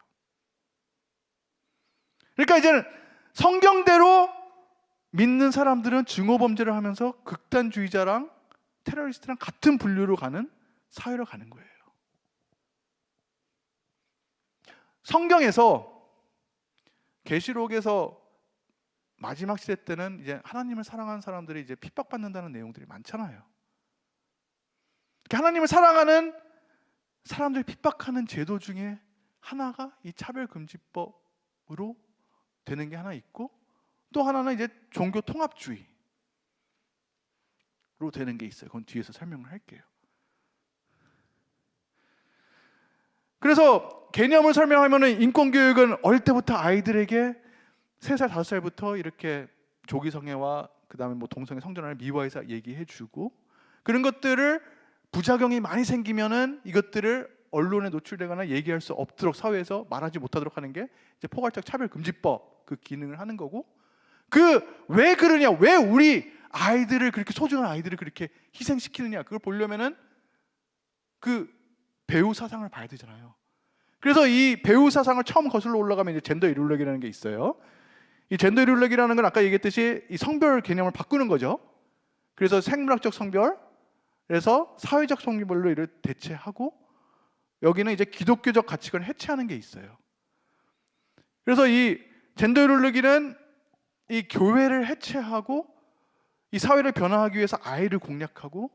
그러니까 이제는 성경대로 믿는 사람들은 증오범죄를 하면서 극단주의자랑 테러리스트랑 같은 분류로 가는 사회로 가는 거예요. 성경에서 계시록에서 마지막 시대 때는 이제 하나님을 사랑하는 사람들이 이제 핍박받는다는 내용들이 많잖아요. 하나님을 사랑하는 사람들 핍박하는 제도 중에 하나가 이 차별금지법으로 되는 게 하나 있고, 또 하나는 이제 종교 통합주의로 되는 게 있어요. 그건 뒤에서 설명을 할게요. 그래서 개념을 설명하면은 인권교육은 어릴 때부터 아이들에게 3살, 5살부터 이렇게 조기성애와 그 다음에 뭐 동성애 성전환을 미화해서 얘기해주고, 그런 것들을 부작용이 많이 생기면은 이것들을 언론에 노출되거나 얘기할 수 없도록 사회에서 말하지 못하도록 하는 게 이제 포괄적 차별금지법 그 기능을 하는 거고, 그 왜 그러냐, 왜 우리 아이들을 그렇게 소중한 아이들을 그렇게 희생시키느냐, 그걸 보려면은 그 배우 사상을 봐야 되잖아요. 그래서 이 배우 사상을 처음 거슬러 올라가면 이제 젠더 이데올로기라는 게 있어요. 이 젠더 이데올로기라는 건 아까 얘기했듯이 이 성별 개념을 바꾸는 거죠. 그래서 생물학적 성별, 그래서 사회적 성별로 이를 대체하고, 여기는 이제 기독교적 가치관을 해체하는 게 있어요. 그래서 이 젠더 이데올로기는 이 교회를 해체하고 이 사회를 변화하기 위해서 아이를 공략하고,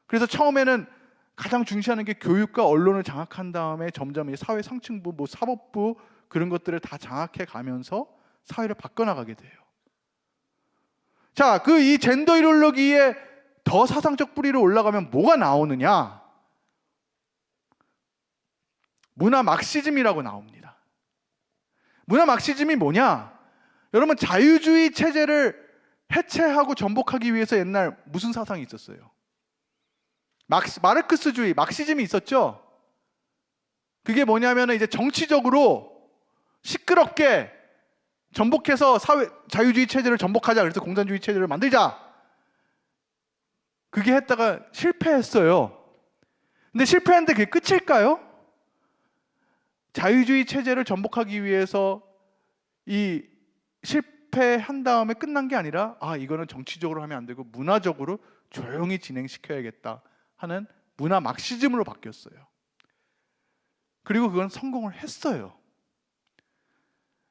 그래서 처음에는 가장 중시하는 게 교육과 언론을 장악한 다음에 점점 이 사회 상층부, 뭐 사법부 그런 것들을 다 장악해 가면서 사회를 바꿔나가게 돼요. 자, 그 이 젠더 이데올로기에 더 사상적 뿌리로 올라가면 뭐가 나오느냐? 문화 막시즘이라고 나옵니다. 문화 막시즘이 뭐냐? 여러분, 자유주의 체제를 해체하고 전복하기 위해서 옛날 무슨 사상이 있었어요? 마르크스주의, 막시즘이 있었죠. 그게 뭐냐면 이제 정치적으로 시끄럽게 전복해서 자유주의 체제를 전복하자, 그래서 공산주의 체제를 만들자. 그게 했다가 실패했어요. 근데 실패했는데 그게 끝일까요? 자유주의 체제를 전복하기 위해서 이 실패한 다음에 끝난 게 아니라, 이거는 정치적으로 하면 안 되고 문화적으로 조용히 진행시켜야겠다 하는 문화 막시즘으로 바뀌었어요. 그리고 그건 성공을 했어요.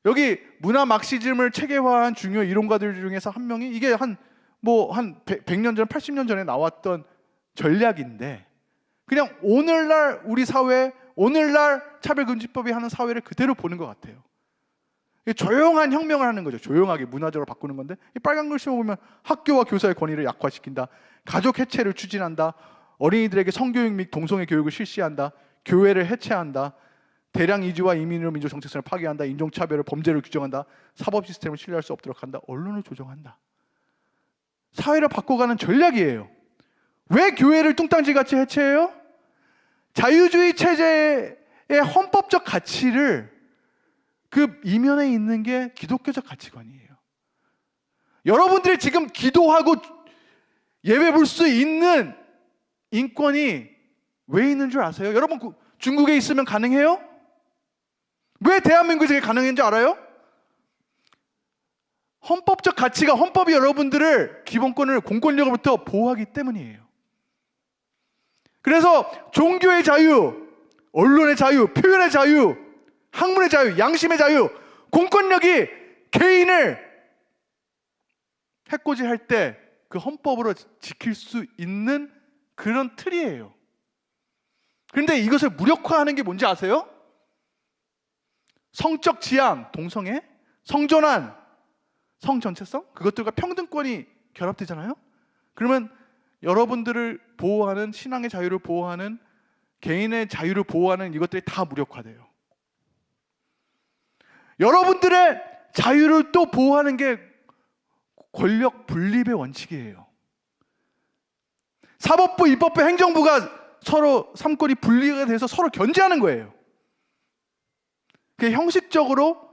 여기 문화 막시즘을 체계화한 중요 이론가들 중에서 한 명이, 이게 한 100년 전, 80년 전에 나왔던 전략인데, 그냥 오늘날 우리 사회, 오늘날 차별금지법이 하는 사회를 그대로 보는 것 같아요. 조용한 혁명을 하는 거죠. 조용하게 문화적으로 바꾸는 건데, 이 빨간 글씨만 보면 학교와 교사의 권위를 약화시킨다, 가족 해체를 추진한다, 어린이들에게 성교육 및 동성애 교육을 실시한다, 교회를 해체한다, 대량 이주와 이민으로 민족 정체성을 파괴한다, 인종차별을 범죄를 규정한다, 사법 시스템을 신뢰할 수 없도록 한다, 언론을 조정한다. 사회를 바꿔가는 전략이에요. 왜 교회를 뚱땅지같이 해체해요? 자유주의 체제의 헌법적 가치를, 그 이면에 있는 게 기독교적 가치관이에요. 여러분들이 지금 기도하고 예배 볼 수 있는 인권이 왜 있는 줄 아세요? 여러분, 중국에 있으면 가능해요? 왜 대한민국에 가능한 줄 알아요? 헌법적 가치가, 헌법이 여러분들을, 기본권을, 공권력으로부터 보호하기 때문이에요. 그래서 종교의 자유, 언론의 자유, 표현의 자유, 학문의 자유, 양심의 자유, 공권력이 개인을 해코지할 때 그 헌법으로 지킬 수 있는 그런 틀이에요. 그런데 이것을 무력화하는 게 뭔지 아세요? 성적 지향, 동성애, 성전환, 성전체성, 그것들과 평등권이 결합되잖아요. 그러면 여러분들을 보호하는, 신앙의 자유를 보호하는, 개인의 자유를 보호하는 이것들이 다 무력화돼요. 여러분들의 자유를 또 보호하는 게 권력 분립의 원칙이에요. 사법부, 입법부, 행정부가 서로 삼권이 분리가 돼서 서로 견제하는 거예요. 그게 형식적으로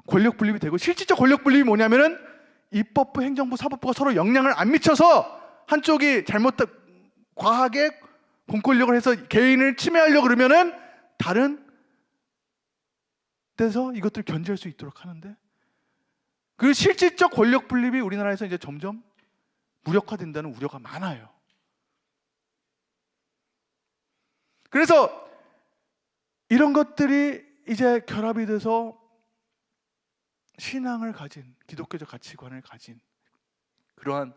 권력 분립이 되고, 실질적 권력 분립이 뭐냐면은 입법부, 행정부, 사법부가 서로 영향을 안 미쳐서 한쪽이 과하게 공권력을 해서 개인을 침해하려고 그러면은 다른 데서 이것들을 견제할 수 있도록 하는데, 그 실질적 권력 분립이 우리나라에서 이제 점점 무력화된다는 우려가 많아요. 그래서 이런 것들이 이제 결합이 돼서 신앙을 가진, 기독교적 가치관을 가진 그러한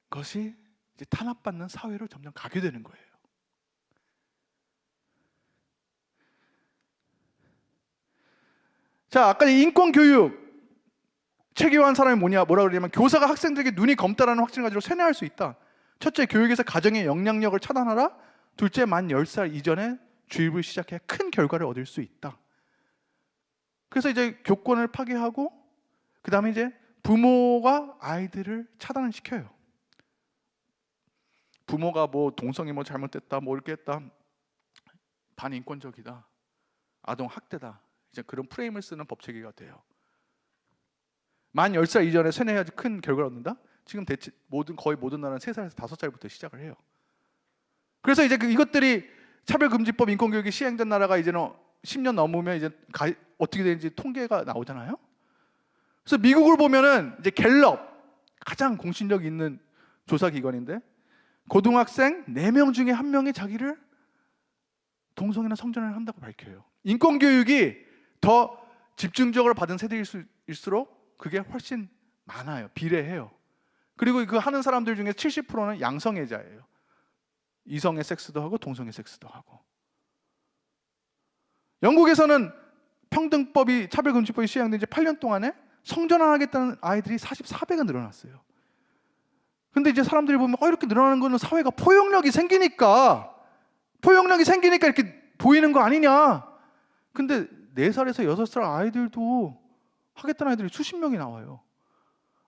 것이 이제 탄압받는 사회로 점점 가게 되는 거예요. 자, 아까 인권교육 체계화한 사람이 뭐라 그러냐면, 교사가 학생들에게 눈이 검다라는 확신을 가지고 세뇌할 수 있다. 첫째, 교육에서 가정의 영향력을 차단하라. 둘째, 만 10살 이전에 주입을 시작해야 큰 결과를 얻을 수 있다. 그래서 이제 교권을 파괴하고, 그 다음에 이제 부모가 아이들을 차단을 시켜요. 부모가 뭐 동성이 뭐 잘못됐다, 뭐 이렇게 했다, 반인권적이다, 아동 학대다, 이제 그런 프레임을 쓰는 법 체계가 돼요. 만 10살 이전에 세뇌해야지 큰 결과를 얻는다? 지금 거의 모든 나라는 3살에서 5살부터 시작을 해요. 그래서 이제 이것들이 차별금지법, 인권교육이 시행된 나라가 이제는 10년 넘으면 이제 어떻게 되는지 통계가 나오잖아요. 그래서 미국을 보면은 이제 갤럽, 가장 공신력 있는 조사 기관인데, 고등학생 4명 중에 1명이 자기를 동성애나 성전환을 한다고 밝혀요. 인권교육이 더 집중적으로 받은 세대일수록 그게 훨씬 많아요. 비례해요. 그리고 그 하는 사람들 중에 70%는 양성애자예요. 이성의 섹스도 하고 동성애 섹스도 하고. 영국에서는 평등법이, 차별금지법이 시행된 지 8년 동안에 성전환하겠다는 아이들이 44배가 늘어났어요. 근데 이제 사람들이 보면 이렇게 늘어나는 거는 사회가 포용력이 생기니까 이렇게 보이는 거 아니냐. 근데 4살에서 6살 아이들도 하겠다는 아이들이 수십 명이 나와요.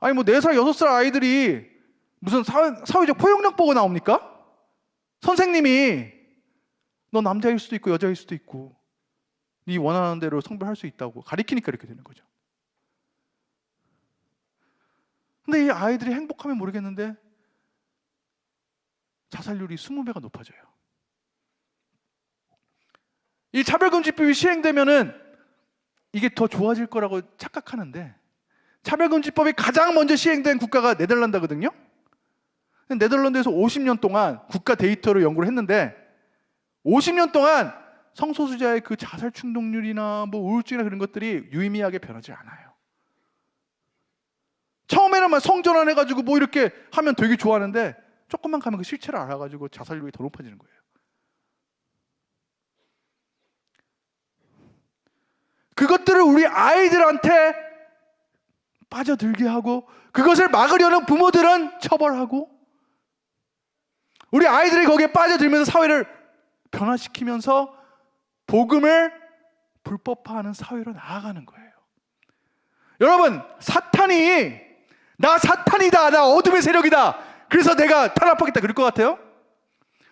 아니 뭐 4살, 6살 아이들이 무슨 사회적 포용력 보고 나옵니까? 선생님이 너 남자일 수도 있고 여자일 수도 있고 네 원하는 대로 성별할 수 있다고 가리키니까 이렇게 되는 거죠. 근데 이 아이들이 행복하면 모르겠는데 자살률이 20배가 높아져요. 이 차별금지법이 시행되면은 이게 더 좋아질 거라고 착각하는데, 차별금지법이 가장 먼저 시행된 국가가 네덜란드거든요. 네덜란드에서 50년 동안 국가 데이터로 연구를 했는데, 50년 동안 성소수자의 그 자살 충동률이나 뭐 우울증이나 그런 것들이 유의미하게 변하지 않아요. 처음에는 막 성전환 해가지고 뭐 이렇게 하면 되게 좋아하는데, 조금만 가면 그 실체를 알아가지고 자살률이 더 높아지는 거예요. 그것들을 우리 아이들한테 빠져들게 하고, 그것을 막으려는 부모들은 처벌하고, 우리 아이들이 거기에 빠져들면서 사회를 변화시키면서 복음을 불법화하는 사회로 나아가는 거예요. 여러분, 사탄이 나 사탄이다, 나 어둠의 세력이다, 그래서 내가 탄압하겠다 그럴 것 같아요?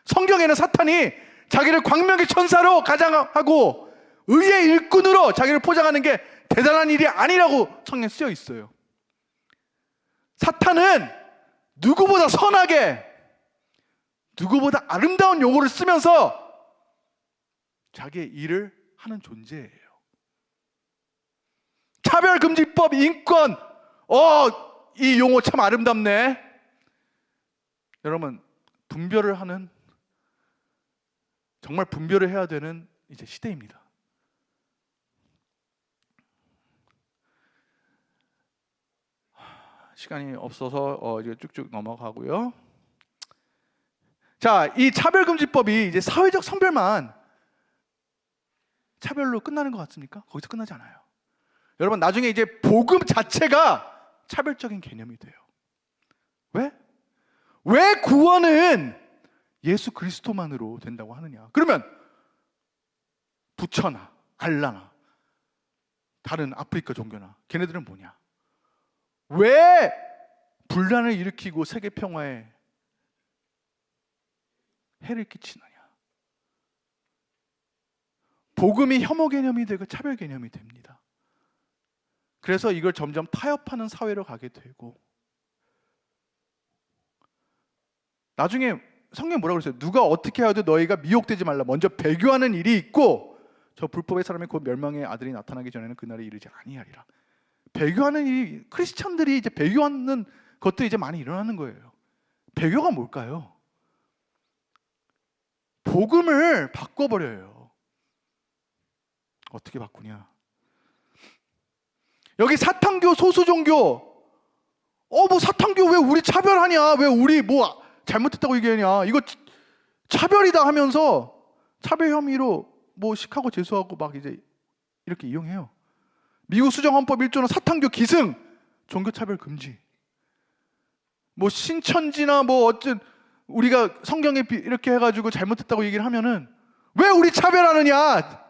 성경에는 사탄이 자기를 광명의 천사로 가장하고 의의 일꾼으로 자기를 포장하는 게 대단한 일이 아니라고 성경에 쓰여 있어요. 사탄은 누구보다 선하게, 누구보다 아름다운 용어를 쓰면서 자기의 일을 하는 존재예요. 차별금지법, 인권, 이 용어 참 아름답네. 여러분, 분별을 하는, 정말 분별을 해야 되는 이제 시대입니다. 시간이 없어서 이제 쭉쭉 넘어가고요. 자, 이 차별금지법이 이제 사회적 성별만 차별로 끝나는 것 같습니까? 거기서 끝나지 않아요. 여러분, 나중에 이제 복음 자체가 차별적인 개념이 돼요. 왜? 왜 구원은 예수 그리스도만으로 된다고 하느냐? 그러면 부처나 알라나 다른 아프리카 종교나 걔네들은 뭐냐? 왜 분란을 일으키고 세계 평화에 해를 끼치느냐? 복음이 혐오 개념이 되고 차별 개념이 됩니다. 그래서 이걸 점점 타협하는 사회로 가게 되고, 나중에 성경이 뭐라고 그랬어요? 누가 어떻게 하여도 너희가 미혹되지 말라. 먼저 배교하는 일이 있고 저 불법의 사람이 곧 멸망의 아들이 나타나기 전에는 그날이 이르지 아니하리라. 배교하는 일이, 크리스찬들이 이제 배교하는 것도 이제 많이 일어나는 거예요. 배교가 뭘까요? 복음을 바꿔버려요. 어떻게 바꾸냐? 여기 사탄교, 소수종교, 뭐 사탄교 왜 우리 차별하냐? 왜 우리 뭐 잘못했다고 얘기하냐? 이거 차별이다 하면서 차별 혐의로 뭐 시카고 재수하고 막 이제 이렇게 이용해요. 미국 수정헌법 1조는 사탄교 기승, 종교차별 금지. 뭐 신천지나 뭐 어쨌든 우리가 성경에 이렇게 해가지고 잘못했다고 얘기를 하면은 왜 우리 차별하느냐?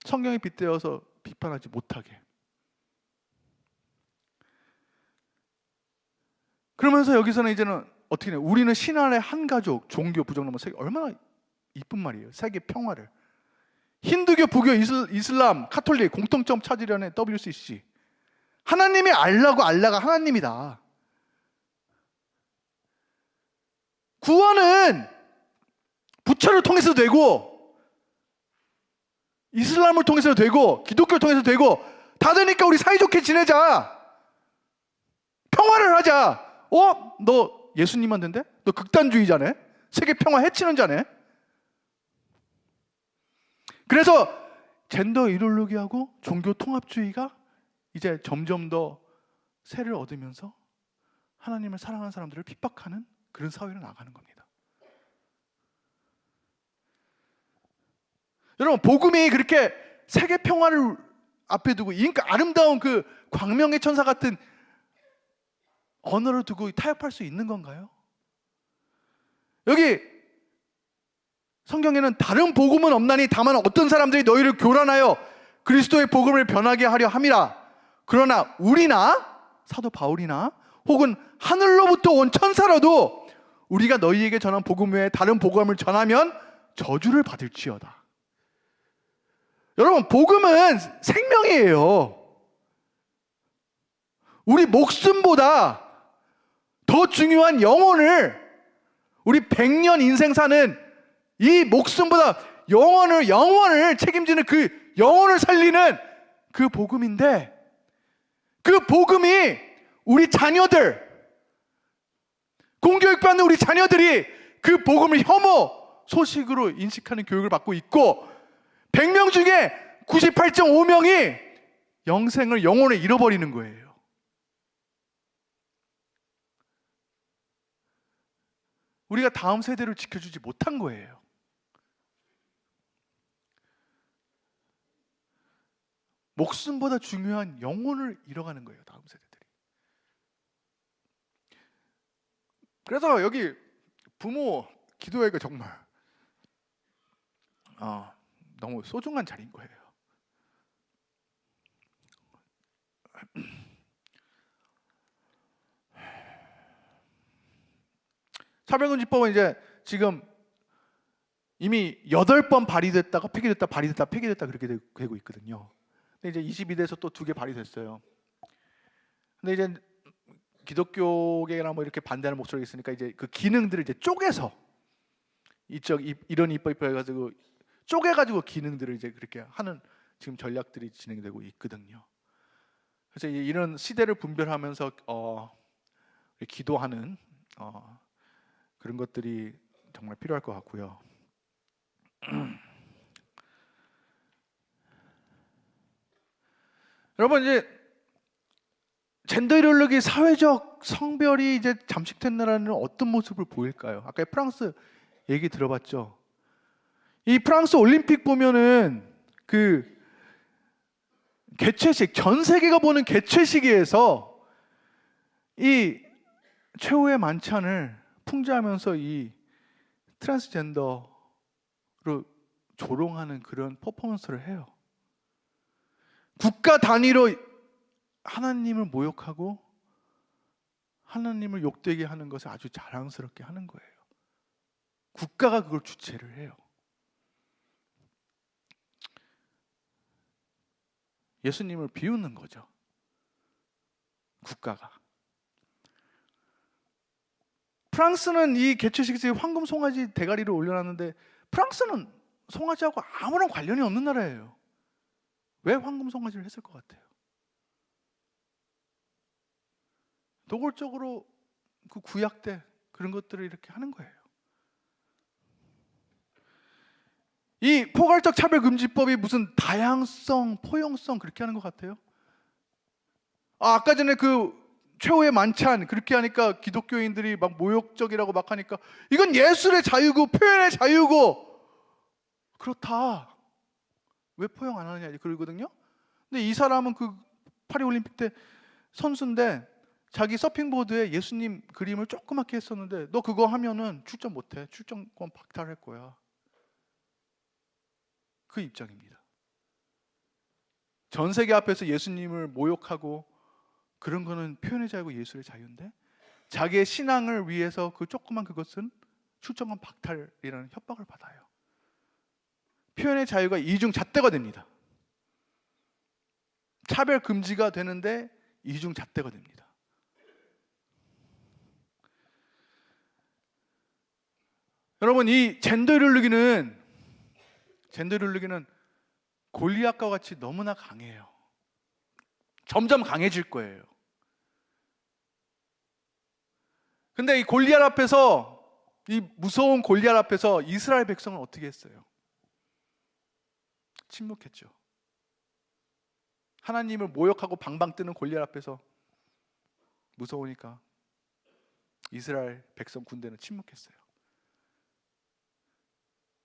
성경에 빗대어서 비판하지 못하게. 그러면서 여기서는 이제는 어떻게 해? 우리는 신안의 한 가족, 종교, 부정론만 세계, 얼마나 이쁜 말이에요. 세계 평화를. 힌두교, 부교, 이슬람, 카톨릭 공통점 찾으려는 WCC. 하나님이 알라고 알라가 하나님이다. 구원은 부처를 통해서도 되고 이슬람을 통해서도 되고 기독교를 통해서도 되고 다 되니까 우리 사이좋게 지내자. 평화를 하자. 너 예수님 만든데? 너 극단주의자네? 세계 평화 해치는 자네? 그래서 젠더 이데올로기하고 종교 통합주의가 이제 점점 더 세를 얻으면서 하나님을 사랑하는 사람들을 핍박하는 그런 사회로 나가는 겁니다. 여러분, 복음이 그렇게 세계 평화를 앞에 두고 그러니까 아름다운 그 광명의 천사 같은 언어를 두고 타협할 수 있는 건가요? 여기 성경에는 다른 복음은 없나니 다만 어떤 사람들이 너희를 교란하여 그리스도의 복음을 변하게 하려 함이라. 그러나 우리나 사도 바울이나 혹은 하늘로부터 온 천사라도 우리가 너희에게 전한 복음 외에 다른 복음을 전하면 저주를 받을지어다. 여러분, 복음은 생명이에요. 우리 목숨보다 더 중요한 영혼을, 우리 100년 인생 사는 이 목숨보다 영혼을 책임지는 그 영혼을 살리는 그 복음인데, 그 복음이 우리 자녀들, 공교육받는 우리 자녀들이 그 복음을 혐오 소식으로 인식하는 교육을 받고 있고 100명 중에 98.5명이 영혼을 잃어버리는 거예요. 우리가 다음 세대를 지켜주지 못한 거예요. 목숨보다 중요한 영혼을 잃어가는 거예요, 다음 세대들이. 그래서 여기 부모 기도회가 정말 너무 소중한 자리인 거예요. 차별금지법은 이제 지금 이미 8번 발의됐다가 폐기됐다, 발의됐다, 폐기됐다 그렇게 되고 있거든요. 근데 이제 22대에서 또 2개 발의됐어요. 근데 이제 기독교계나 뭐 이렇게 반대하는 목소리가 있으니까 이제 그 기능들을 이제 쪼개서 이런 입법 해가지고 쪼개가지고 기능들을 이제 그렇게 하는 지금 전략들이 진행되고 있거든요. 그래서 이런 시대를 분별하면서 기도하는 그런 것들이 정말 필요할 것 같고요. 여러분, 이제 젠더 이데올로기, 사회적 성별이 이제 잠식된 나라는 어떤 모습을 보일까요? 아까 프랑스 얘기 들어봤죠. 이 프랑스 올림픽 보면은 그 개최식, 전 세계가 보는 개최식에서 이 최후의 만찬을 풍자하면서 이 트랜스젠더로 조롱하는 그런 퍼포먼스를 해요. 국가 단위로 하나님을 모욕하고 하나님을 욕되게 하는 것을 아주 자랑스럽게 하는 거예요. 국가가 그걸 주체를 해요. 예수님을 비웃는 거죠. 국가가. 프랑스는 이 개최식에 황금 송아지 대가리를 올려놨는데 프랑스는 송아지하고 아무런 관련이 없는 나라예요. 왜 황금 송아지를 했을 것 같아요? 노골적으로 그 구약 때 그런 것들을 이렇게 하는 거예요. 이 포괄적 차별금지법이 무슨 다양성, 포용성 그렇게 하는 것 같아요? 아까 전에 그 최후의 만찬 그렇게 하니까 기독교인들이 막 모욕적이라고 막 하니까 이건 예술의 자유고 표현의 자유고 그렇다. 왜 포용 안 하느냐 그러거든요. 근데 이 사람은 그 파리올림픽 때 선수인데 자기 서핑보드에 예수님 그림을 조그맣게 했었는데 너 그거 하면은 출전 못해. 출전권 박탈할 거야. 그 입장입니다. 전 세계 앞에서 예수님을 모욕하고 그런 거는 표현의 자유고 예술의 자유인데 자기의 신앙을 위해서 그 조그만 그것은 출전권 박탈이라는 협박을 받아요. 표현의 자유가 이중잣대가 됩니다. 차별 금지가 되는데 이중잣대가 됩니다. 여러분 이 젠더 이데올로기는 골리앗과 같이 너무나 강해요. 점점 강해질 거예요. 근데 이 골리앗 앞에서 이 무서운 골리앗 앞에서 이스라엘 백성은 어떻게 했어요? 침묵했죠. 하나님을 모욕하고 방방 뜨는 골리앗 앞에서 무서우니까 이스라엘 백성 군대는 침묵했어요.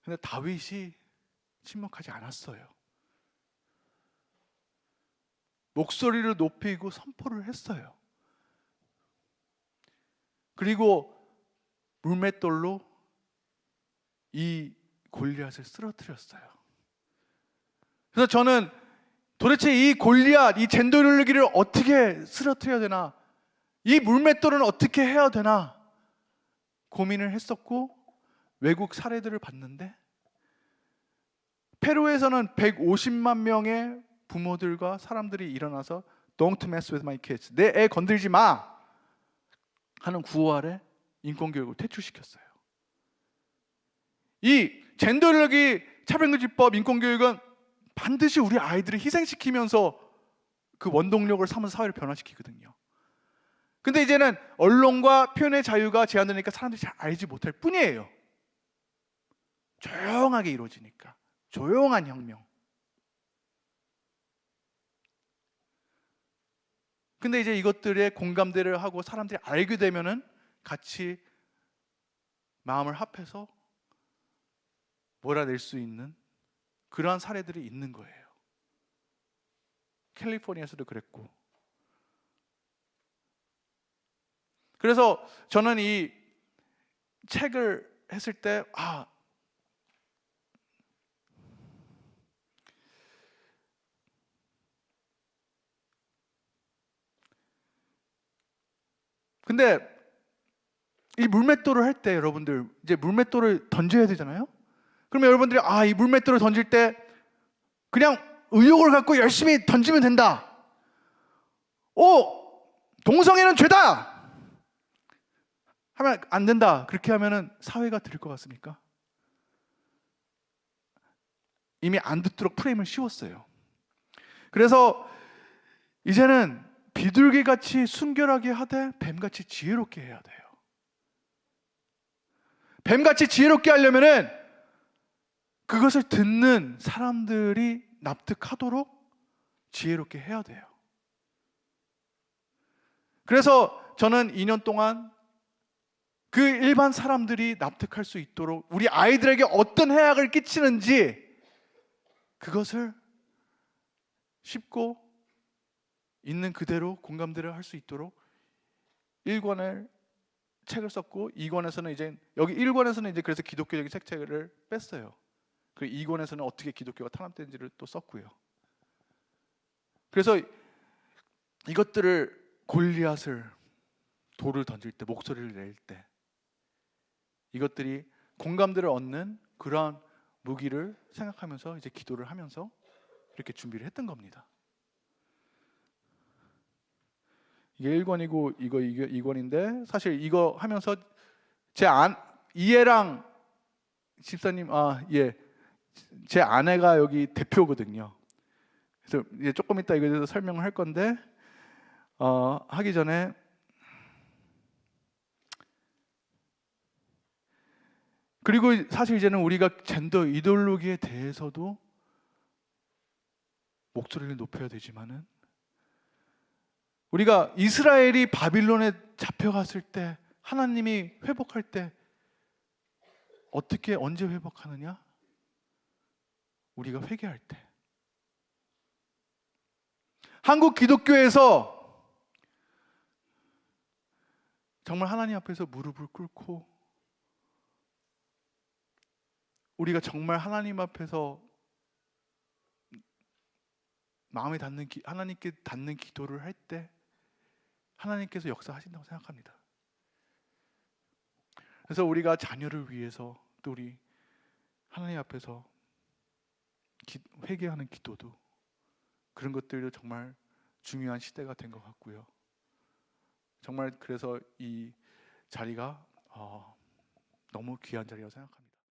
근데 다윗이 침묵하지 않았어요. 목소리를 높이고 선포를 했어요. 그리고 물맷돌로 이 골리앗을 쓰러뜨렸어요. 그래서 저는 도대체 이 골리앗, 이 젠더 이데올로기를 어떻게 쓰러뜨려야 되나, 이 물맷돌은 어떻게 해야 되나 고민을 했었고 외국 사례들을 봤는데 페루에서는 150만 명의 부모들과 사람들이 일어나서 Don't mess with my kids, 내 애 건들지 마 하는 구호 아래 인권교육을 퇴출시켰어요. 이 젠더 이데올로기, 차별금지법, 인권교육은 반드시 우리 아이들을 희생시키면서 그 원동력을 삼은 사회를 변화시키거든요. 근데 이제는 언론과 표현의 자유가 제한되니까 사람들이 잘 알지 못할 뿐이에요. 조용하게 이루어지니까. 조용한 혁명. 근데 이제 이것들에 공감대를 하고 사람들이 알게 되면은 같이 마음을 합해서 몰아낼 수 있는 그러한 사례들이 있는 거예요. 캘리포니아에서도 그랬고. 그래서 저는 이 책을 했을 때 근데 이 물맷돌을 할 때 여러분들 이제 물맷돌을 던져야 되잖아요. 그러면 여러분들이 이 물맷돌을 던질 때 그냥 의욕을 갖고 열심히 던지면 된다. 동성애는 죄다 하면 안 된다. 그렇게 하면은 사회가 들을 것 같습니까? 이미 안 듣도록 프레임을 씌웠어요. 그래서 이제는 비둘기같이 순결하게 하되 뱀같이 지혜롭게 해야 돼요. 뱀같이 지혜롭게 하려면은 그것을 듣는 사람들이 납득하도록 지혜롭게 해야 돼요. 그래서 저는 2년 동안 그 일반 사람들이 납득할 수 있도록 우리 아이들에게 어떤 해악을 끼치는지 그것을 쉽고 있는 그대로 공감대를 할 수 있도록 1권을 책을 썼고 2권에서는 이제 여기 1권에서는 이제 그래서 기독교적인 색채를 뺐어요. 그리고 2권에서는 어떻게 기독교가 탄압되는지를 또 썼고요. 그래서 이것들을 골리앗을 돌을 던질 때, 목소리를 낼 때 이것들이 공감대를 얻는 그러한 무기를 생각하면서 이제 기도를 하면서 이렇게 준비를 했던 겁니다. 이게 1권이고 이거 2권인데 사실 이거 하면서 이해랑 집사님 제 아내가 여기 대표거든요. 그래서 이제 조금 이따 이거에 대해서 설명을 할 건데 하기 전에 그리고 사실 이제는 우리가 젠더 이데올로기에 대해서도 목소리를 높여야 되지만은 우리가 이스라엘이 바빌론에 잡혀갔을 때 하나님이 회복할 때 어떻게 언제 회복하느냐? 우리가 회개할 때. 한국 기독교에서 정말 하나님 앞에서 무릎을 꿇고 우리가 정말 하나님 앞에서 마음에 하나님께 닿는 기도를 할 때 하나님께서 역사하신다고 생각합니다. 그래서 우리가 자녀를 위해서 또 우리 하나님 앞에서 회개하는 기도도 그런 것들도 정말 중요한 시대가 된 것 같고요. 정말 그래서 이 자리가 너무 귀한 자리라고 생각합니다.